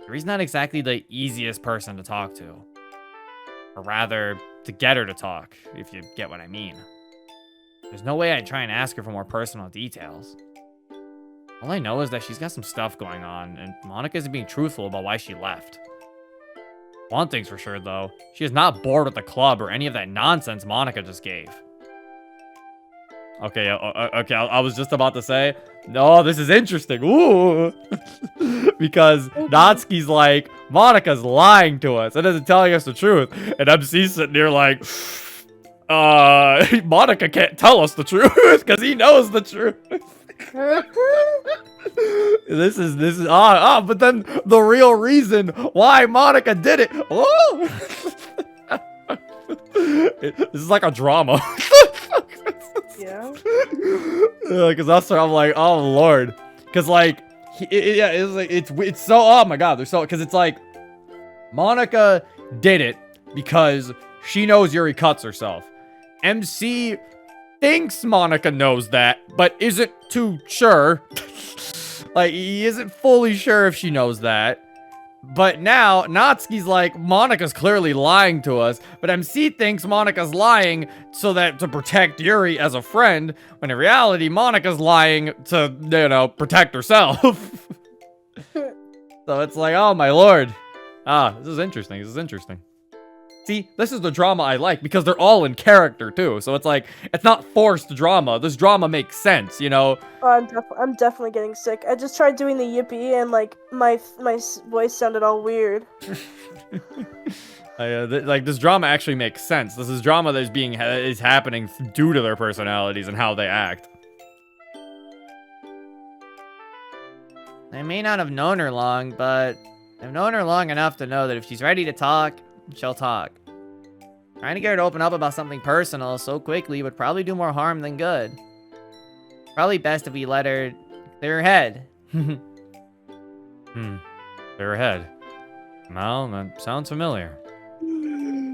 S1: Yuri's not exactly the easiest person to talk to. Or rather, to get her to talk, if you get what I mean. There's no way I'd try and ask her for more personal details. All I know is that she's got some stuff going on, and Monica isn't being truthful about why she left. One thing's for sure, though. She is not bored with the club or any of that nonsense Monica just gave. Okay, I was just about to say, no, this is interesting. Ooh. Because Natsuki's like, Monica's lying to us and isn't telling us the truth. And MC's sitting there like, Monica can't tell us the truth because he knows the truth. This is but then the real reason why Monica did it. Oh, this is like a drama.
S2: Yeah.
S1: Because that's where I'm like, oh lord, because like, it's so, oh my god, they're so, because it's like, Monica did it because she knows Yuri cuts herself. MC thinks Monica knows that, but isn't too sure. Like, he isn't fully sure if she knows that. But now, Natsuki's like, Monica's clearly lying to us, but MC thinks Monica's lying to protect Yuri as a friend, when in reality, Monica's lying to, you know, protect herself. So it's like, oh my lord. This is interesting, See, this is the drama I like, because they're all in character, too. So it's like, it's not forced drama. This drama makes sense, you know?
S2: Oh, I'm definitely getting sick. I just tried doing the yippee, and, like, my voice sounded all weird.
S1: Like, this drama actually makes sense. This is drama that is happening due to their personalities and how they act.
S3: I may not have known her long, but I've known her long enough to know that if she's ready to talk, she'll talk. Trying to get her to open up about something personal so quickly would probably do more harm than good. Probably best if we let her clear her head.
S1: Clear her head. Well, that sounds familiar.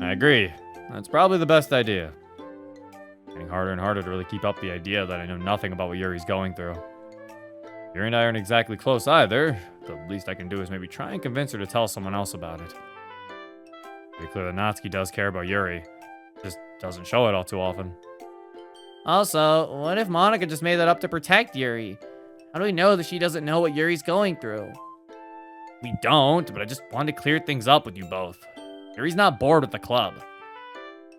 S1: I agree. That's probably the best idea. Getting harder and harder to really keep up the idea that I know nothing about what Yuri's going through. Yuri and I aren't exactly close either. The least I can do is maybe try and convince her to tell someone else about it. Pretty clear that Natsuki does care about Yuri. Just doesn't show it all too often.
S3: Also, what if Monica just made that up to protect Yuri? How do we know that she doesn't know what Yuri's going through?
S1: We don't, but I just wanted to clear things up with you both. Yuri's not bored with the club.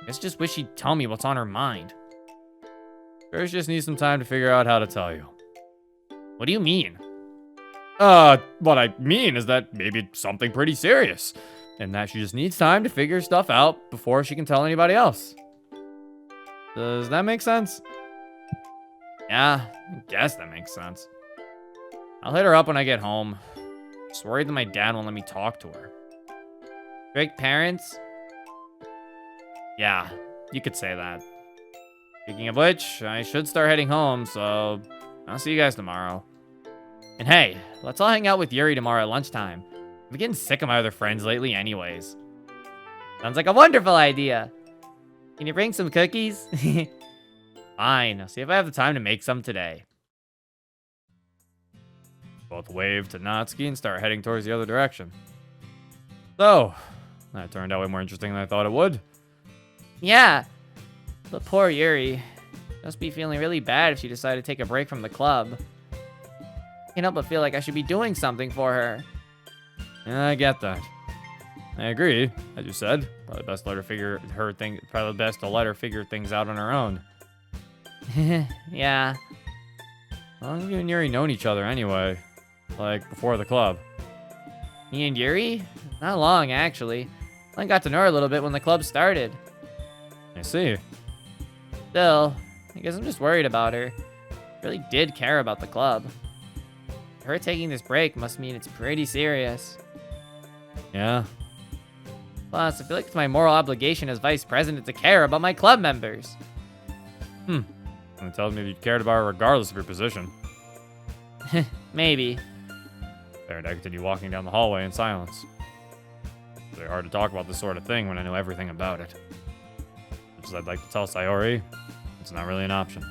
S1: I guess just wish she'd tell me what's on her mind. First, just need some time to figure out how to tell you. What do you mean? What I mean is that maybe it's something pretty serious. And that she just needs time to figure stuff out before she can tell anybody else. Does that make sense?
S3: Yeah,
S1: I guess that makes sense. I'll hit her up when I get home. Just worried that my dad won't let me talk to her.
S3: strict parents?
S1: Yeah, you could say that. Speaking of which, I should start heading home, so I'll see you guys tomorrow. And hey, let's all hang out with Yuri tomorrow at lunchtime. I'm getting sick of my other friends lately anyways.
S3: Sounds like a wonderful idea. Can you bring some cookies?
S1: Fine, I'll see if I have the time to make some today. Both wave to Natsuki and start heading towards the other direction. So, that turned out way more interesting than I thought it would.
S3: Yeah. But poor Yuri. Must be feeling really bad if she decided to take a break from the club. Can't help but feel like I should be doing something for her.
S1: Yeah, I get that. I agree, as you said. Probably best to let her figure things out on her own.
S3: Yeah.
S1: How long have you and Yuri known each other anyway? Like, before the club?
S3: Me and Yuri? Not long, actually. I got to know her a little bit when the club started.
S1: I see.
S3: Still, I guess I'm just worried about her. I really did care about the club. Her taking this break must mean it's pretty serious.
S1: Yeah?
S3: Plus, I feel like it's my moral obligation as vice president to care about my club members.
S1: And it tells me that you cared about her regardless of your position.
S3: Maybe.
S1: There, and I continue walking down the hallway in silence. It's very hard to talk about this sort of thing when I know everything about it. Much as I'd like to tell Sayori, it's not really an option.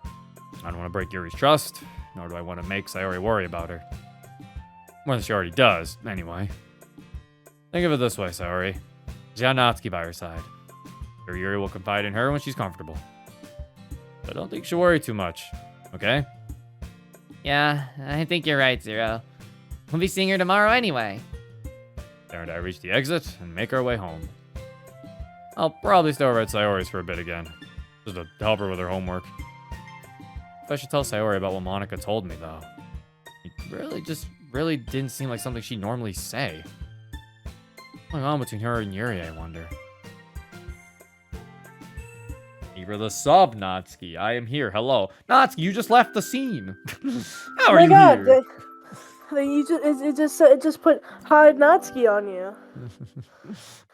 S1: I don't want to break Yuri's trust, nor do I want to make Sayori worry about her. More than she already does, anyway. Think of it this way, Sayori. She's got Natsuki by her side. Sure, Yuri will confide in her when she's comfortable. But I don't think she'll worry too much, okay?
S3: Yeah, I think you're right, Zero. We'll be seeing her tomorrow anyway.
S1: Sarah and I reach the exit and make our way home. I'll probably stay over at Sayori's for a bit again, just to help her with her homework. If I should tell Sayori about what Monica told me, though. It really didn't seem like something she'd normally say. What's going on between her and Yuri, I wonder? Even the sub, Natsuki. I am here. Hello. Natsuki, you just left the scene. How are you here?
S2: It just put hi Natsuki on you.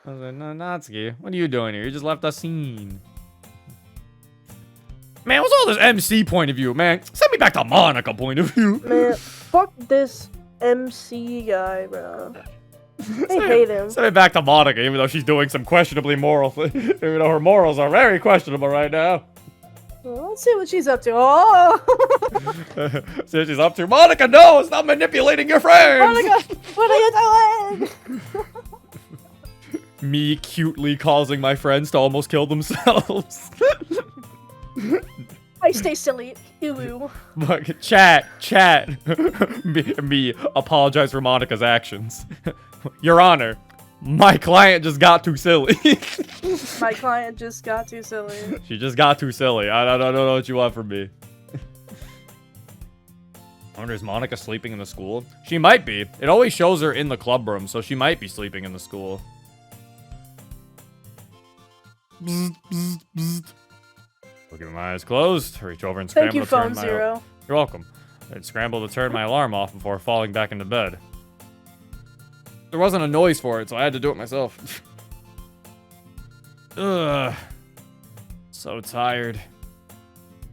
S1: I was like, no, Natsuki, what are you doing here? You just left the scene. Man, what's all this MC point of view, man? Send me back to Monica point of view.
S2: Man, fuck this MC guy, bro. I hate him.
S1: Send me back to Monica, even though she's doing some questionably moral thing. Even though her morals are very questionable right now.
S2: Well, let's see what she's up to. Oh!
S1: See what she's up to. Monica, no! Stop manipulating your friends!
S2: Monica, what are you doing?
S1: Me cutely causing my friends to almost kill themselves.
S2: I stay silly. Ew.
S1: Look, chat. me apologize for Monica's actions. Your Honor, my client just got too silly.
S2: My client just got too silly.
S1: She just got too silly. I don't know what you want from me. I wonder, is Monica sleeping in the school? She might be. It always shows her in the club room, so she might be sleeping in the school. Bzz, bzz, bzz. Looking my eyes closed, reach over and scramble
S2: Thank you,
S1: to turn
S2: Phone
S1: my...
S2: Zero.
S1: You're welcome. I'd scramble to turn my alarm off before falling back into bed. There wasn't a noise for it, so I had to do it myself. Ugh. So tired.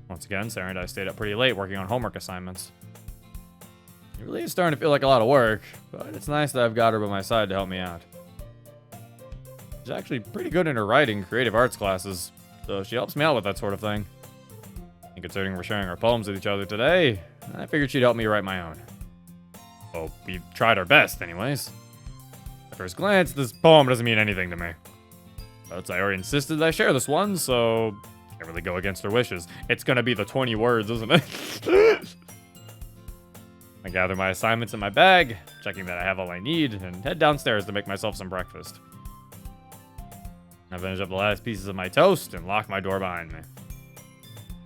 S1: Once again, Sarah and I stayed up pretty late working on homework assignments. It really is starting to feel like a lot of work, but it's nice that I've got her by my side to help me out. She's actually pretty good in her writing creative arts classes, so she helps me out with that sort of thing. And considering we're sharing our poems with each other today, I figured she'd help me write my own. Well, we tried our best, anyways. At first glance, this poem doesn't mean anything to me. But I already insisted that I share this one, so can't really go against her wishes. It's gonna be the 20 words, isn't it? I gather my assignments in my bag, checking that I have all I need, and head downstairs to make myself some breakfast. I finish up the last pieces of my toast and lock my door behind me.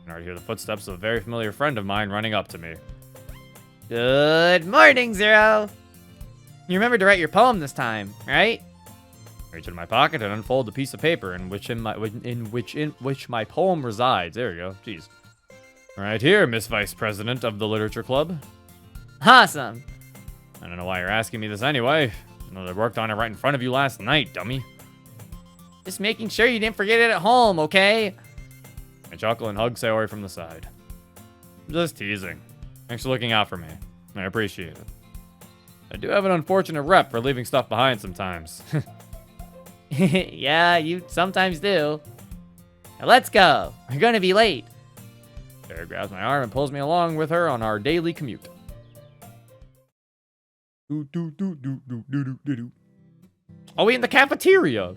S1: I already hear the footsteps of a very familiar friend of mine running up to me.
S3: Good morning, Zero. You remembered to write your poem this time, right?
S1: I reach into my pocket and unfold the piece of paper in which my poem resides. There we go. Jeez. Right here, Miss Vice President of the Literature Club.
S3: Awesome.
S1: I don't know why you're asking me this anyway. I know I worked on it right in front of you last night, dummy.
S3: Just making sure you didn't forget it at home, okay?
S1: I chuckle and hug Sayori from the side. I'm just teasing. Thanks for looking out for me. I appreciate it. I do have an unfortunate rep for leaving stuff behind sometimes.
S3: Yeah, you sometimes do. Now let's go. We're gonna be late.
S1: Sarah grabs my arm and pulls me along with her on our daily commute. Are we in the cafeteria?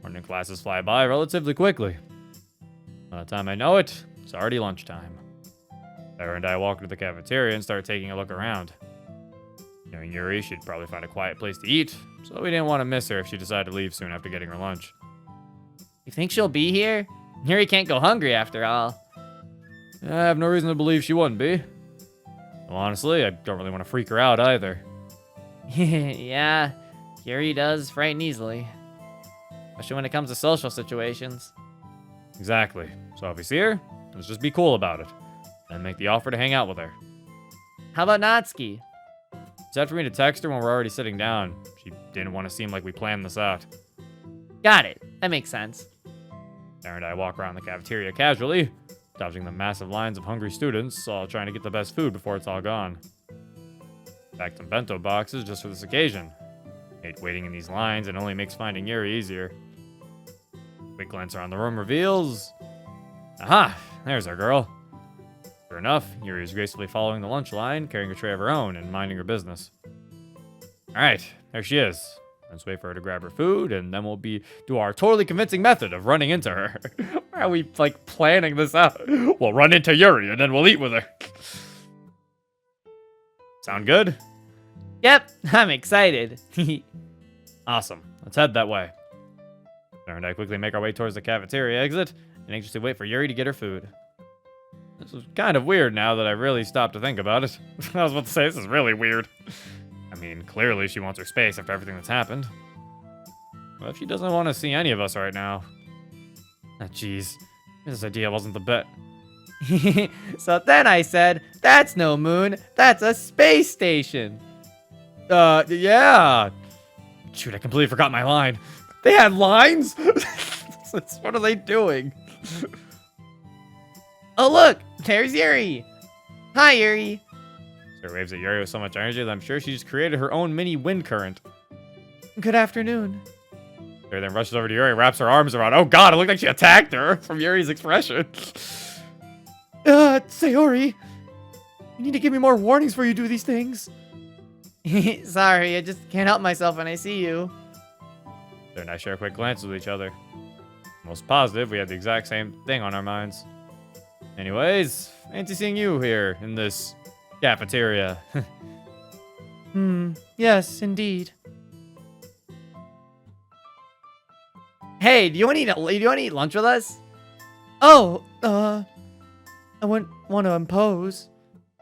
S1: Morning classes fly by relatively quickly. By the time I know it, it's already lunchtime. Sarah and I walk to the cafeteria and start taking a look around. Knowing Yuri, she'd probably find a quiet place to eat, so we didn't want to miss her if she decided to leave soon after getting her lunch.
S3: You think she'll be here? Yuri can't go hungry after all.
S1: I have no reason to believe she wouldn't be. Well, honestly, I don't really want to freak her out either.
S3: Yeah, Yuri does frighten easily. Especially when it comes to social situations.
S1: Exactly. So if you see her, let's just be cool about it. And make the offer to hang out with her.
S3: How about Natsuki?
S1: She said for me to text her when we're already sitting down. She didn't want to seem like we planned this out.
S3: Got it. That makes sense.
S1: Sarah and I walk around the cafeteria casually, dodging the massive lines of hungry students, all trying to get the best food before it's all gone. Packed some bento boxes just for this occasion. Hate waiting in these lines, and only makes finding Yuri easier. Quick glance around the room reveals... Aha! There's our girl. Sure enough, Yuri is gracefully following the lunch line, carrying a tray of her own and minding her business. Alright, there she is. Let's wait for her to grab her food, and then we'll do our totally convincing method of running into her. Why are we, like, planning this out? We'll run into Yuri, and then we'll eat with her. Sound good?
S3: Yep, I'm excited.
S1: Awesome. Let's head that way. Sarah and I quickly make our way towards the cafeteria exit, and anxiously wait for Yuri to get her food. This is kind of weird now that I really stopped to think about it. I was about to say, this is really weird. I mean, clearly she wants her space after everything that's happened. What if she doesn't want to see any of us right now? Ah, jeez. This idea wasn't the bet.
S3: So then I said, that's no moon, that's a space station.
S1: Yeah. Shoot, I completely forgot my line. They had lines? What are they doing?
S3: Oh look, there's Yuri. Hi Yuri.
S1: Sarah waves at Yuri with so much energy that I'm sure she just created her own mini wind current.
S3: Good afternoon.
S1: Sarah then rushes over to Yuri and wraps her arms around. Oh god, it looked like she attacked her from Yuri's expression.
S3: Sayori, you need to give me more warnings before you do these things. Sorry, I just can't help myself when I see you.
S1: Sarah and I share quick glances with each other. Most positive, we had the exact same thing on our minds. Anyways, fancy seeing you here in this cafeteria.
S3: Yes, indeed. Hey, do you want to eat lunch with us? Oh, I wouldn't want to impose.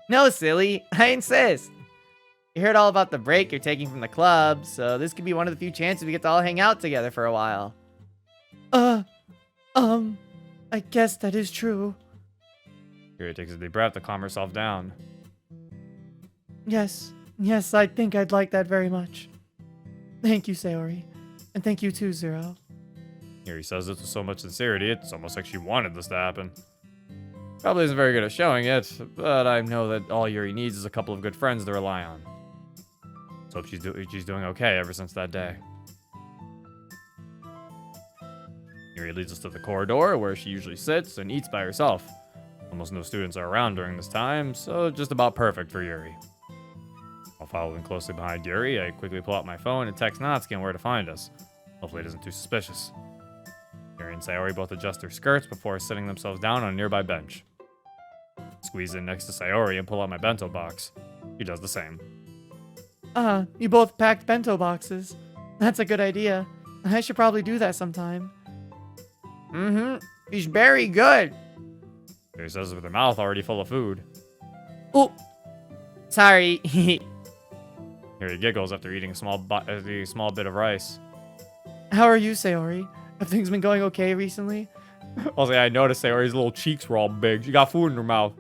S3: No, silly, I insist. You heard all about the break you're taking from the club, so this could be one of the few chances we get to all hang out together for a while. I guess that is true.
S1: Yuri takes a deep breath to calm herself down.
S3: Yes, I think I'd like that very much. Thank you, Sayori. And thank you too, Zero.
S1: Yuri says this with so much sincerity, it's almost like she wanted this to happen. Probably isn't very good at showing it, but I know that all Yuri needs is a couple of good friends to rely on. So hope she's doing okay ever since that day. Yuri leads us to the corridor where she usually sits and eats by herself. Almost no students are around during this time, so just about perfect for Yuri. While following closely behind Yuri, I quickly pull out my phone and text Natsuki on where to find us. Hopefully it isn't too suspicious. Yuri and Sayori both adjust their skirts before sitting themselves down on a nearby bench. Squeeze in next to Sayori and pull out my bento box. She does the same.
S3: You both packed bento boxes. That's a good idea. I should probably do that sometime. It's very good.
S1: Yuri says with her mouth already full of food.
S3: Oh, sorry.
S1: Yuri giggles after eating a small bit of rice.
S3: How are you, Sayori? Have things been going okay recently?
S1: Also, I noticed Sayori's little cheeks were all big. She got food in her mouth.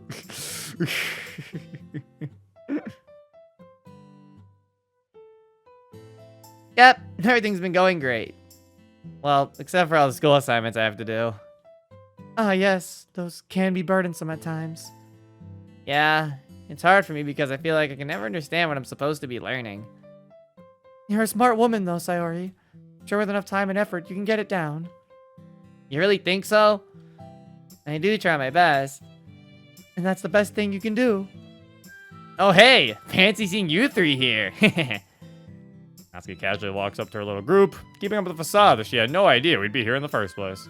S3: Yep, everything's been going great. Well, except for all the school assignments I have to do. Yes, those can be burdensome at times. Yeah, It's hard for me because I feel like I can never understand what I'm supposed to be learning. You're a smart woman, though, Sayori. Sure, with enough time and effort, you can get it down. You really think so? I do try my best. And that's the best thing you can do. Oh, hey! Fancy seeing you three here.
S1: Natsuki casually walks up to her little group, keeping up with the facade that she had no idea we'd be here in the first place.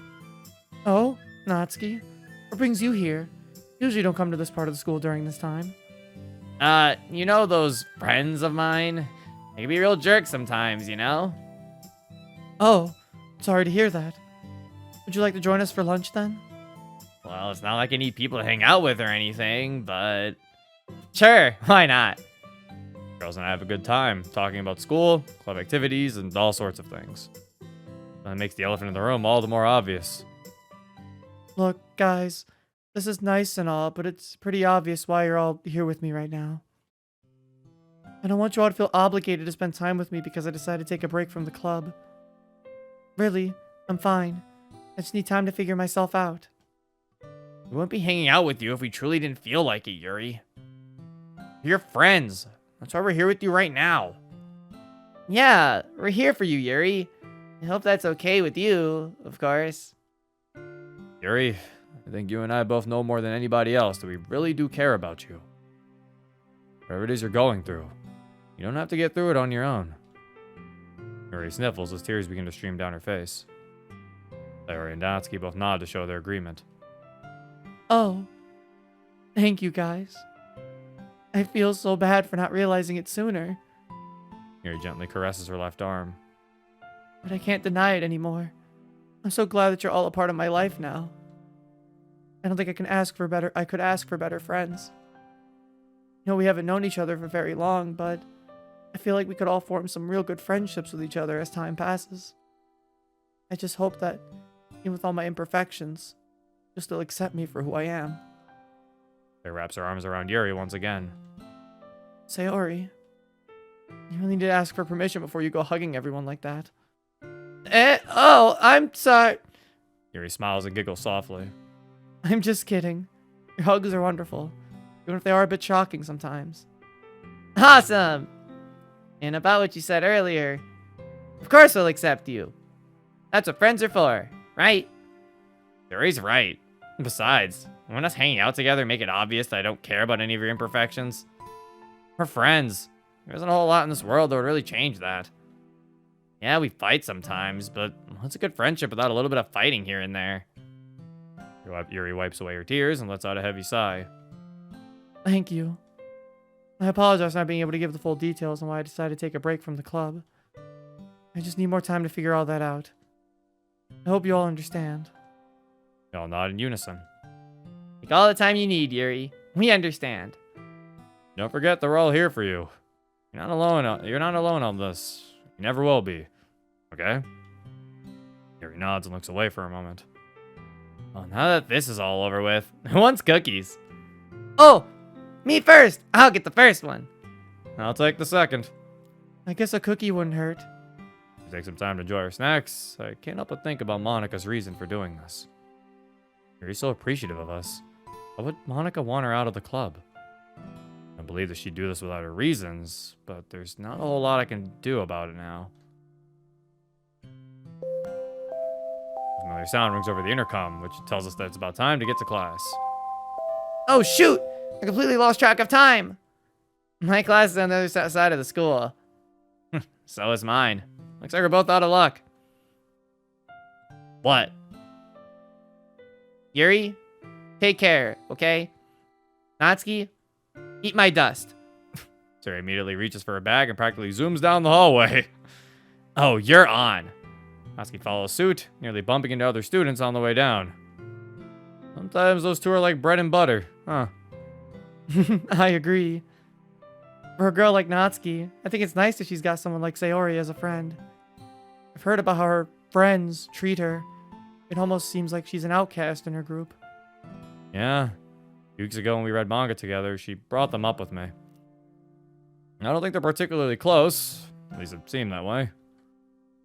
S3: Oh, Natsuki? What brings you here? Usually don't come to this part of the school during this time.
S1: You know those friends of mine? They can be real jerks sometimes, you know?
S3: Oh, sorry to hear that. Would you like to join us for lunch then?
S1: Well, it's not like I need people to hang out with or anything, but... Sure, why not? Girls and I have a good time, talking about school, club activities, and all sorts of things. That makes the elephant in the room all the more obvious.
S3: Look, guys, this is nice and all, but it's pretty obvious why you're all here with me right now. I don't want you all to feel obligated to spend time with me because I decided to take a break from the club. Really, I'm fine. I just need time to figure myself out.
S1: We wouldn't be hanging out with you if we truly didn't feel like it, Yuri. We're your friends. That's why we're here with you right now.
S3: Yeah, we're here for you, Yuri. I hope that's okay with you, of course.
S1: Yuri, I think you and I both know more than anybody else that we really do care about you. Whatever it is you're going through, you don't have to get through it on your own. Yuri sniffles as tears begin to stream down her face. Sayori and Natsuki both nod to show their agreement.
S3: Oh, thank you guys. I feel so bad for not realizing it sooner,
S1: Yuri gently caresses her left arm.
S3: but I can't deny it anymore. I'm so glad that you're all a part of my life now. I don't think I could ask for better friends. You know, we haven't known each other for very long, but I feel like we could all form some real good friendships with each other as time passes. I just hope that, even with all my imperfections, you'll still accept me for who I am.
S1: She wraps her arms around Yuri once again.
S3: Sayori, you really need to ask for permission before you go hugging everyone like that. Oh, I'm sorry.
S1: Yuri smiles and giggles softly.
S3: I'm just kidding. Your hugs are wonderful, even if they are a bit shocking sometimes. Awesome! And about what you said earlier, of course I'll accept you. That's what friends are for, right?
S1: Yuri's right. Besides, when us hanging out together make it obvious that I don't care about any of your imperfections? We're friends. There isn't a whole lot in this world that would really change that. Yeah, we fight sometimes, but what's a good friendship without a little bit of fighting here and there? Yuri wipes away her tears and lets out a heavy sigh.
S3: Thank you. I apologize for not being able to give the full details on why I decided to take a break from the club. I just need more time to figure all that out. I hope you all understand.
S1: They all nod in unison.
S3: Take all the time you need, Yuri. We understand.
S1: Don't forget that we're all here for you. You're not alone. You're not alone on this. You never will be. Okay? Yuri nods and looks away for a moment. Well, now that this is all over with, who wants cookies?
S3: Oh! Me first! I'll get the first one.
S1: I'll take the second.
S3: I guess a cookie wouldn't hurt.
S1: She takes some time to enjoy her snacks. I can't help but think about Monica's reason for doing this. Yuri's so appreciative of us. Why would Monica want her out of the club? I believe that she'd do this without her reasons, but there's not a whole lot I can do about it now. A familiar sound rings over the intercom, which tells us that it's about time to get to class.
S3: Oh shoot! I completely lost track of time! My class is on the other side of the school.
S1: So is mine. Looks like we're both out of luck. What?
S3: Yuri, take care, okay? Natsuki, eat my dust.
S1: Sarah immediately reaches for a bag and practically zooms down the hallway. Oh, you're on. Natsuki follows suit, nearly bumping into other students on the way down. Sometimes those two are like bread and butter, huh?
S3: I agree. For a girl like Natsuki, I think it's nice that she's got someone like Sayori as a friend. I've heard about how her friends treat her. It almost seems like she's an outcast in her group.
S1: Yeah. Weeks ago when we read manga together, she brought them up with me. I don't think they're particularly close. At least it seemed that way.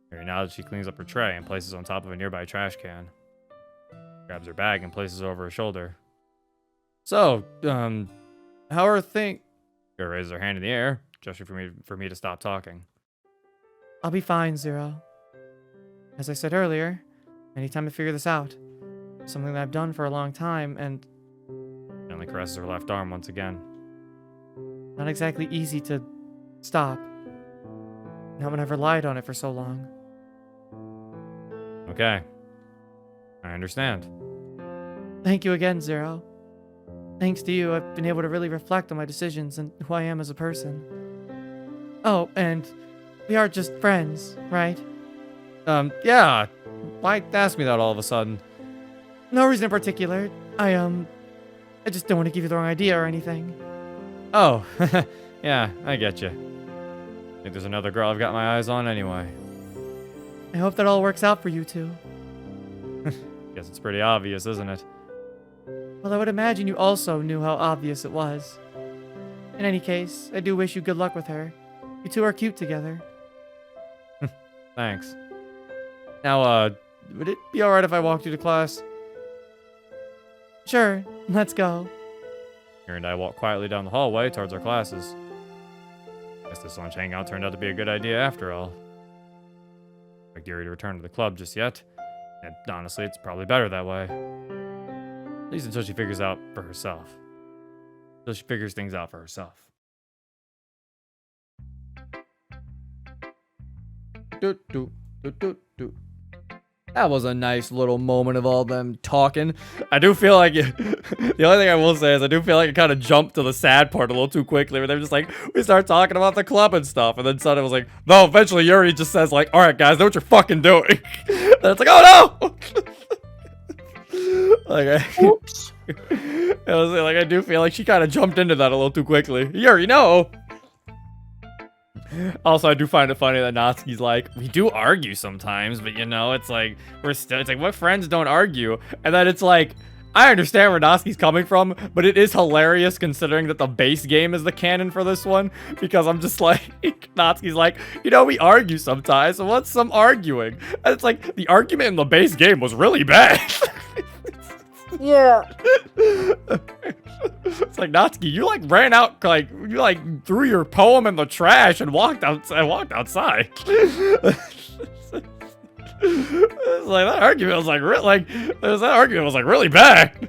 S1: Here, now that she cleans up her tray and places it on top of a nearby trash can. Grabs her bag and places it over her shoulder. So, how are things? Girl raises her hand in the air, gesturing for me to stop talking.
S3: I'll be fine, Zero. As I said earlier, I need time to figure this out. Something that I've done for a long time, and
S1: Gently caresses her left arm once again.
S3: not exactly easy to stop. Not when I've relied on it for so long.
S1: Okay. I understand.
S3: Thank you again, Zero. Thanks to you, I've been able to really reflect on my decisions and who I am as a person. Oh, and we are just friends, right?
S1: Yeah. Why ask me that all of a sudden?
S3: No reason in particular. I just don't want to give you the wrong idea or anything.
S1: Oh, yeah, I get you. Think there's another girl I've got my eyes on anyway.
S3: I hope that all works out for you two.
S1: Guess it's pretty obvious, isn't it?
S3: Well, I would imagine you also knew how obvious it was. In any case, I do wish you good luck with her. You two are cute together.
S1: Thanks. Now, would it be alright if I walked you to class?
S3: Sure, let's go.
S1: Here and I walk quietly down the hallway towards our classes. Guess this lunch hangout turned out to be a good idea after all. I expect Yuri to return to the club just yet, and honestly, it's probably better that way. At least until she figures out for herself. Until she figures things out for herself. That was a nice little moment of all them talking. I do feel like the only thing I will say is I do feel like it kind of jumped to the sad part a little too quickly where they're just like, we start talking about the club and stuff. And then suddenly it was like, no, eventually Yuri just says like, all right, guys, know what you're fucking doing. And it's like, oh no!
S2: Oops.
S1: I was like, I do feel like she kind of jumped into that a little too quickly. Yuri, no! Also, I do find it funny that Natsuki's like, we do argue sometimes, but you know, it's like, it's like, what friends don't argue? And then it's like, I understand where Natsuki's coming from, but it is hilarious considering that the base game is the canon for this one, because I'm just like, Natsuki's like, you know, we argue sometimes, so what's some arguing? And it's like, the argument in the base game was really bad.
S2: Yeah.
S1: It's like, Natsuki, you like ran out, like you like threw your poem in the trash and walked outside. It's like that argument was like that argument was like really bad.